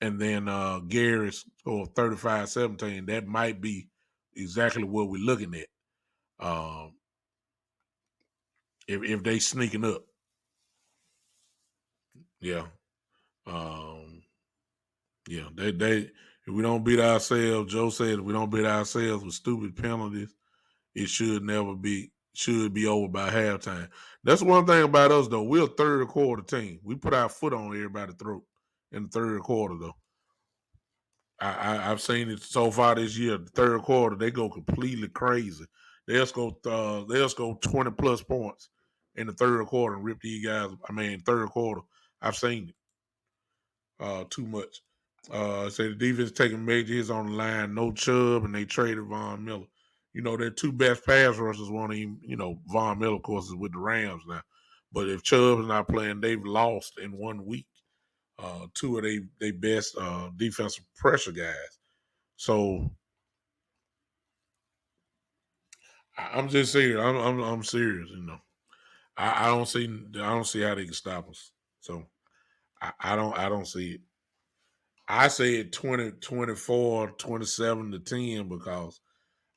and then Gary score 35-17. That might be exactly what we're looking at. If they sneaking up, yeah. Yeah, they if we don't beat ourselves, Joe said if we don't beat ourselves with stupid penalties, it should be over by halftime. That's one thing about us though. We're a third quarter team. We put our foot on everybody's throat in the third quarter though. I've seen it so far this year. The third quarter, they go completely crazy. They'll score 20 plus points in the third quarter and rip these guys. Third quarter. I've seen it too much. Say the defense taking major hits on the line, no Chubb, and they traded Von Miller. You know, their two best pass rushers won't even, Von Miller, of course, is with the Rams now. But if Chubb is not playing, they've lost in 1 week two of their best defensive pressure guys. So I'm just serious. I'm serious, I don't see how they can stop us. So I don't see it. I say it 20, 24, 27-10 because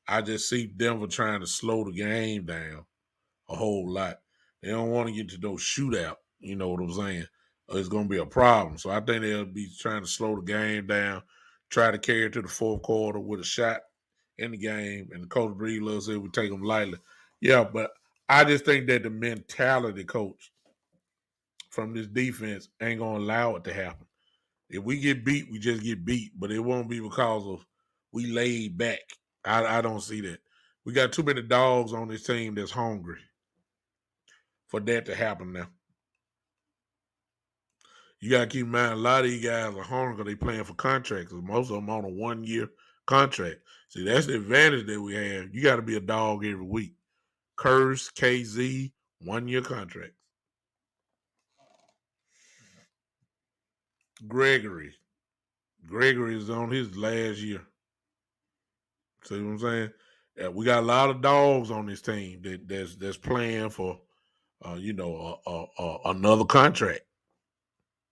I just see Denver trying to slow the game down a whole lot. They don't want to get to those shootout. You know what I'm saying? It's going to be a problem. So I think they'll be trying to slow the game down, try to carry it to the fourth quarter with a shot in the game. And Coach Breedlove said we take them lightly. Yeah, but I just think that the mentality, coach, from this defense ain't going to allow it to happen. If we get beat, we just get beat, but it won't be because of we laid back. I don't see that. We got too many dogs on this team that's hungry for that to happen now. You got to keep in mind, a lot of these guys are hungry. They playing for contracts. Most of them on a 1-year contract. See, that's the advantage that we have. You got to be a dog every week. Curse, KZ, 1-year contract. Gregory is on his last year. See what I'm saying? Yeah, we got a lot of dogs on this team that's playing for, another contract.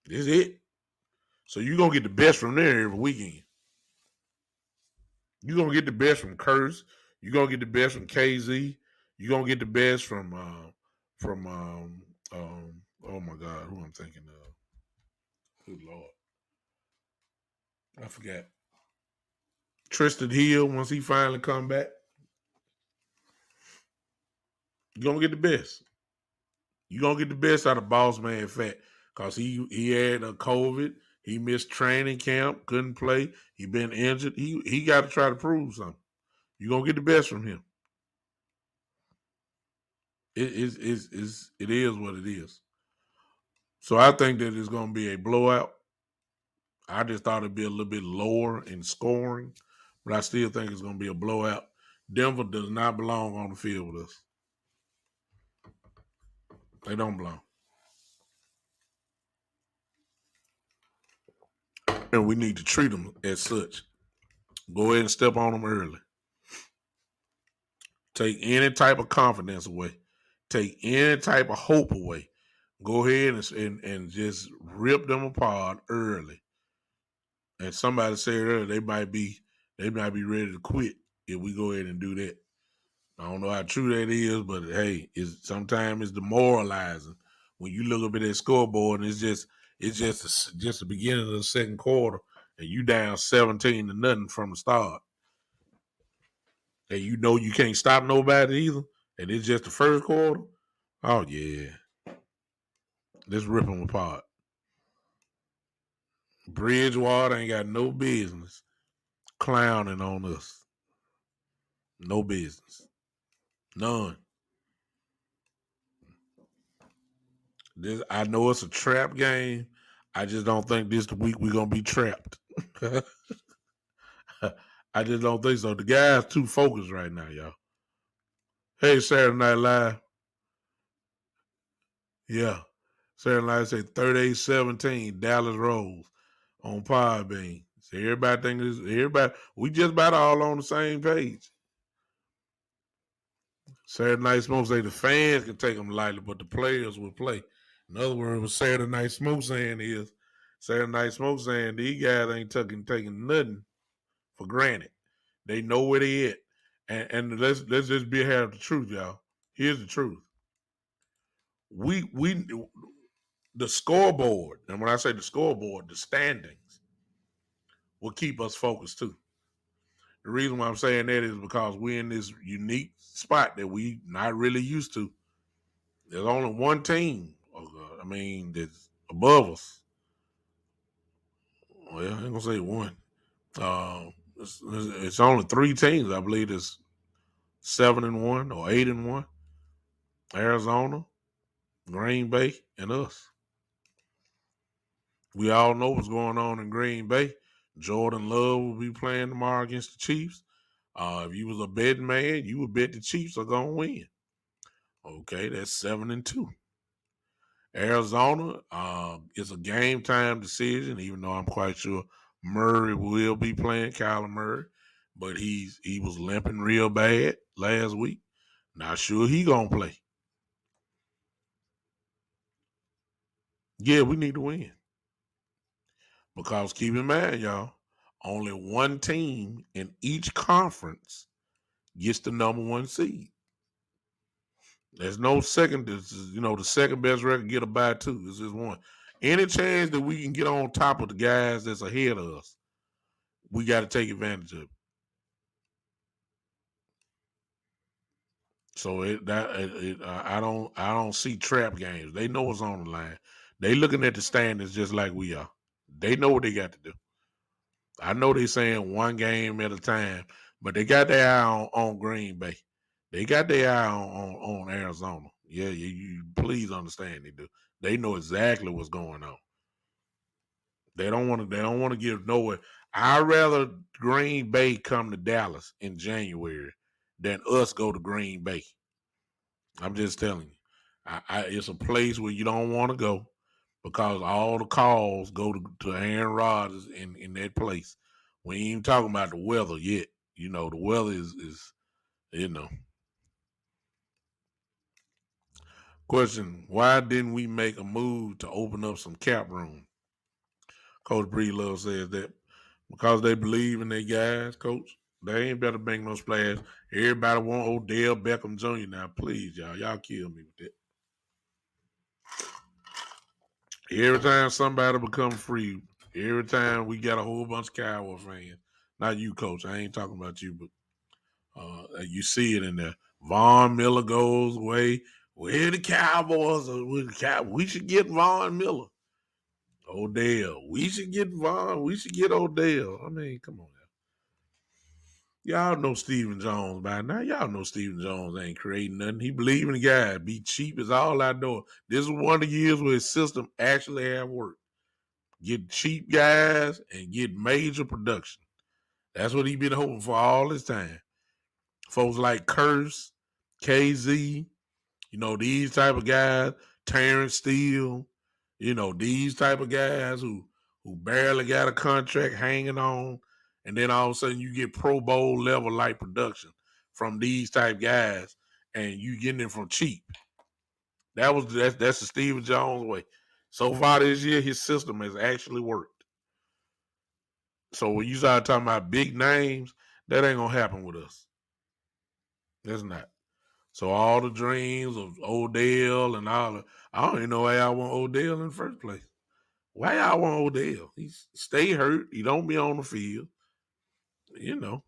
This is it. So you're gonna get the best from there every weekend. You're gonna get the best from Curse. You're gonna get the best from KZ. You're gonna get the best from oh my God, who I'm thinking of? Good Lord, I forgot. Tristan Hill. Once he finally come back, you're gonna get the best. You're gonna get the best out of Boss Man Fat because he had a COVID. He missed training camp, couldn't play. He been injured. He got to try to prove something. You're gonna get the best from him. It is what it is. So I think that it's gonna be a blowout. I just thought it'd be a little bit lower in scoring, but I still think it's gonna be a blowout. Denver does not belong on the field with us. They don't belong. And we need to treat them as such. Go ahead and step on them early. Take any type of confidence away. Take any type of hope away. Go ahead and just rip them apart early. And somebody said earlier they might be ready to quit if we go ahead and do that. I don't know how true that is, but hey, sometimes it's demoralizing when you look up at that scoreboard and it's just the beginning of the second quarter and you down 17-0 from the start. And you know you can't stop nobody either. And it's just the first quarter. Oh yeah. Let's rip them apart. Bridgewater ain't got no business clowning on us. No business. None. I know it's a trap game. I just don't think this the week we're gonna be trapped. I just don't think so. The guy's too focused right now, y'all. Hey, Saturday Night Live. Yeah. Saturday Night say 38-17, Dallas Rolls on Podbean. So everybody think this, we just about all on the same page. Saturday Night Smoke say the fans can take them lightly, but the players will play. In other words, what Saturday Night Smoke saying is, Saturday Night Smoke saying these guys ain't taking nothing for granted. They know where they at. And let's just be here the truth, y'all. Here's the truth. We the scoreboard, and when I say the scoreboard, the standings will keep us focused too. The reason why I'm saying that is because we're in this unique spot that we not really used to. There's only one team, that's above us. Well, I ain't gonna say one. It's only three teams. I believe it's 7-1 or 8-1. Arizona, Green Bay, and us. We all know what's going on in Green Bay. Jordan Love will be playing tomorrow against the Chiefs. If you was a betting man, you would bet the Chiefs are gonna win. Okay, that's 7-2. Arizona is a game time decision, even though I'm quite sure Murray will be playing, Kyler Murray, but he was limping real bad last week. Not sure he gonna play. Yeah, we need to win. Because keep in mind, y'all, only one team in each conference gets the number one seed. There's no second. This is, the second best record get a bye too. This is one. Any chance that we can get on top of the guys that's ahead of us, we got to take advantage of it. So I don't see trap games. They know what's on the line. They looking at the standings just like we are. They know what they got to do. I know they saying one game at a time, but they got their eye on Green Bay. They got their eye on Arizona. Yeah, you please understand they do. They know exactly what's going on. They don't want to give nowhere. I'd rather Green Bay come to Dallas in January than us go to Green Bay. I'm just telling you. It's a place where you don't want to go because all the calls go to Aaron Rodgers in that place. We ain't even talking about the weather yet. The weather is. Question, why didn't we make a move to open up some cap room? Coach Breedlove says that because they believe in their guys, Coach. They ain't better make no splash. Everybody want Odell Beckham Jr. now. Please, y'all. Y'all kill me with that. Every time somebody become free, every time we got a whole bunch of Cowboys fans. Not you, Coach. I ain't talking about you, but you see it in there. Von Miller goes away. Where the Cowboys are with the Cowboys. We should get Von Miller. Odell. We should get Von. We should get Odell. I mean, come on now. Y'all know Stephen Jones by now. Y'all know Stephen Jones ain't creating nothing. He believe in the guy. Be cheap is all I know. This is one of the years where his system actually have worked. Get cheap guys and get major production. That's what he been hoping for all this time. Folks like Curse, KZ, these type of guys, Terrence Steele, these type of guys who barely got a contract hanging on. And then all of a sudden you get Pro Bowl level like production from these type guys, and you getting them from cheap. That's the Stephen Jones way. So far this year, his system has actually worked. So when you start talking about big names, that ain't gonna happen with us. That's not. So all the dreams of Odell and all the, I don't even know why y'all want Odell in the first place. Why y'all want Odell? He stay hurt. He don't be on the field. You know.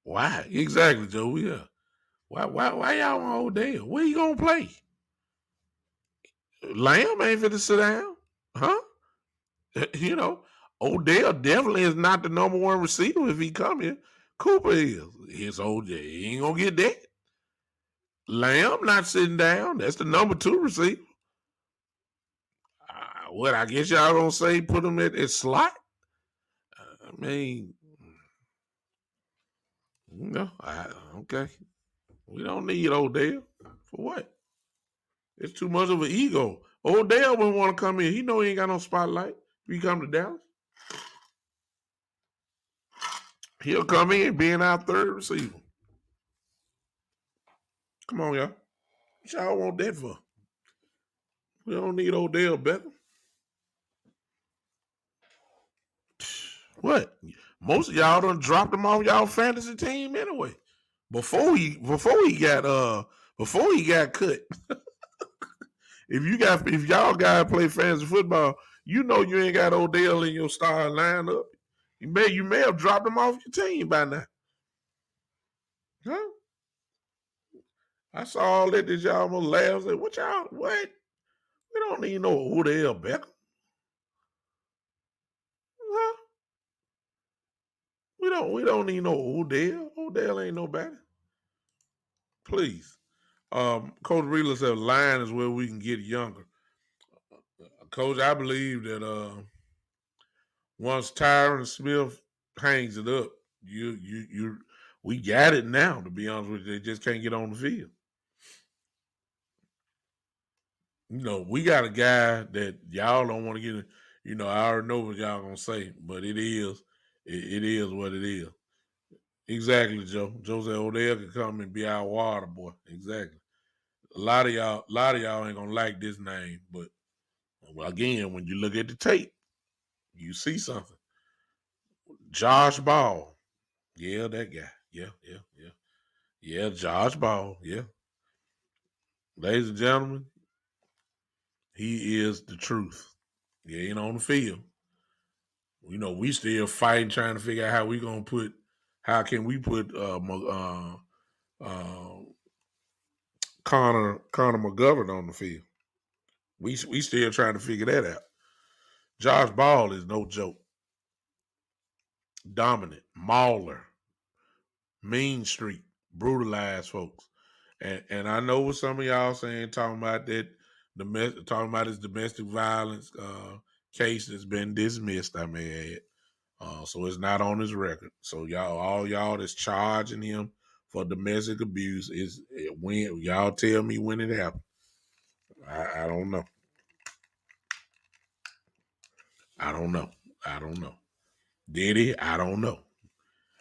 Why? Exactly, Joe. Yeah. Why y'all want Odell? Where you gonna play? Lamb ain't finna sit down. Huh? You know, Odell definitely is not the number one receiver if he come here. Cooper is. It's OJ. He ain't gonna get that. Lamb not sitting down. That's the number two receiver. What I guess y'all gonna say put him at slot? I mean, no. Okay. We don't need Odell. For what? It's too much of an ego. Odell wouldn't want to come in. He know he ain't got no spotlight. If he come to Dallas, he'll come in being our third receiver. Come on, y'all. What y'all want that for? We don't need Odell Beckham. What? Most of y'all done dropped him off y'all fantasy team anyway. Before he got cut. If y'all guys play fantasy football, you know you ain't got Odell in your starting lineup. You may have dropped him off your team by now. Huh? I saw all that y'all almost laughed. Said, what y'all? What? We don't need no Odell Beckham. Huh? We don't need no Odell. Odell ain't nobody. Please. Coach Reeler said line is where we can get younger. Coach, I believe that once Tyron Smith hangs it up, we got it now, to be honest with you. They just can't get on the field. You know, we got a guy that y'all don't want to get in. You know, I already know what y'all gonna say, but it is what it is. Exactly, Joe. Joe said Odell could come and be our water boy. Exactly. A lot of y'all ain't gonna like this name, but again, when you look at the tape, you see something. Josh Ball. Yeah, that guy. Yeah, Josh Ball. Yeah. Ladies and gentlemen, he is the truth. He ain't on the field. You know, we still fighting, trying to figure out how can we put Connor McGovern on the field. We still trying to figure that out. Josh Ball is no joke. Dominant, mauler, mean streak, brutalized folks. And I know what some of y'all saying, talking about his domestic violence case that's been dismissed, I may add. So it's not on his record. So all y'all that's charging him for domestic abuse when y'all tell me when it happened. I don't know. I don't know. Did he? I don't know.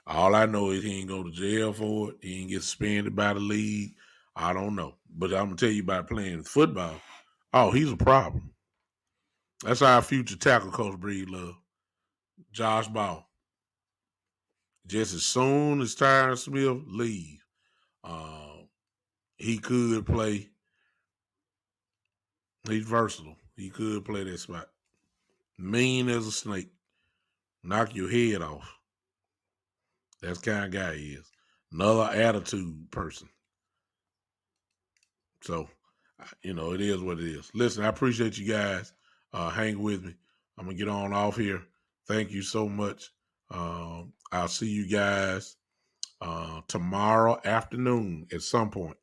All I know is he ain't go to jail for it. He ain't get suspended by the league. I don't know. But I'm gonna tell you about playing football. Oh, he's a problem. That's our future tackle coach Breed Love. Josh Ball. Just as soon as Tyron Smith leave, he could play. He's versatile. He could play that spot. Mean as a snake. Knock your head off. That's the kind of guy he is. Another attitude person. So, it is what it is. Listen, I appreciate you guys hanging with me. I'm going to get on off here. Thank you so much. I'll see you guys tomorrow afternoon at some point.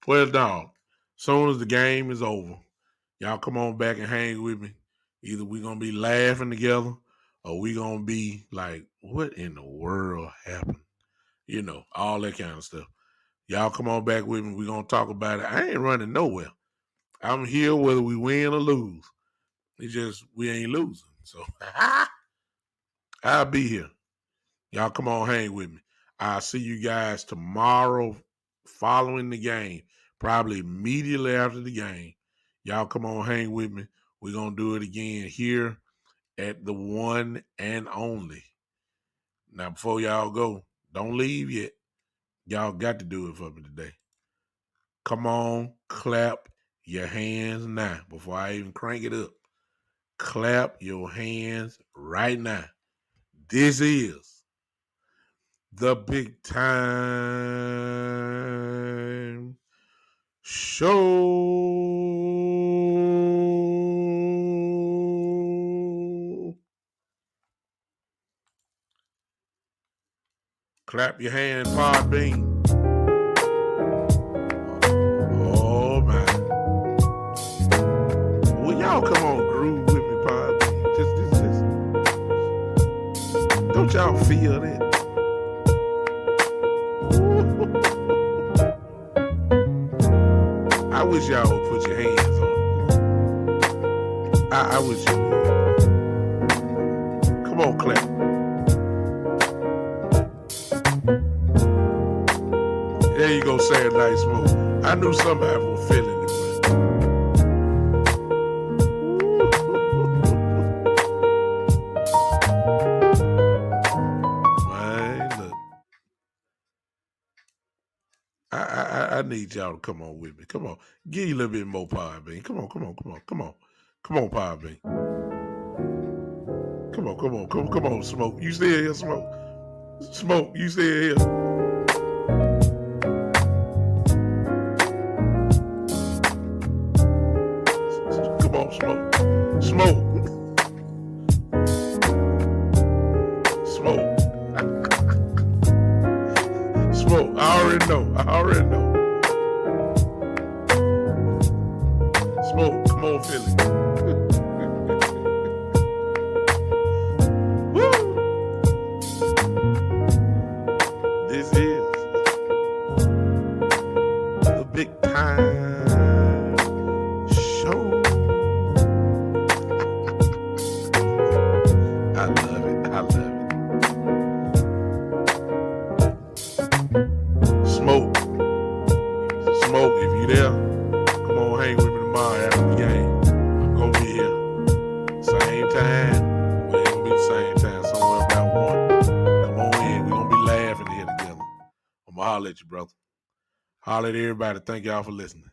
Well, dog, soon as the game is over, y'all come on back and hang with me. Either we're going to be laughing together or we're going to be like, what in the world happened? All that kind of stuff. Y'all come on back with me. We're going to talk about it. I ain't running nowhere. I'm here whether we win or lose. It's just we ain't losing. So I'll be here. Y'all come on, hang with me. I'll see you guys tomorrow following the game, probably immediately after the game. Y'all come on, hang with me. We're going to do it again here at the one and only. Now, before y'all go, don't leave yet. Y'all got to do it for me today. Come on, clap your hands now before I even crank it up. Clap your hands right now. This is the Big Time Show. Clap your hand, Podbean. Oh, man. Well, y'all come on, groove with me, Podbean. Just. Don't y'all feel that? I wish y'all would put your hands on it. I wish you would. Come on, clap. There you go, Saturday Night Smoke. I knew somebody was feeling it, man, look. I need y'all to come on with me. Come on. Give you a little bit more Podbean. Come on. Come on, Podbean. Come on, Smoke. You still here, Smoke? Smoke, you still here? Come on, Smoke. Smoke. Smoke. Smoke. I already know. Smoke, come on, Philly. Woo! This is the Big Time Show. I love it. Smoke, if you there, come on, hang with me tomorrow after the game. I'm gonna be here. Same time. Well, it's gonna be the same time, somewhere about 1. Come on in. We're gonna be laughing here together. I'm gonna holler at you, brother. Holler at everybody. Thank y'all for listening.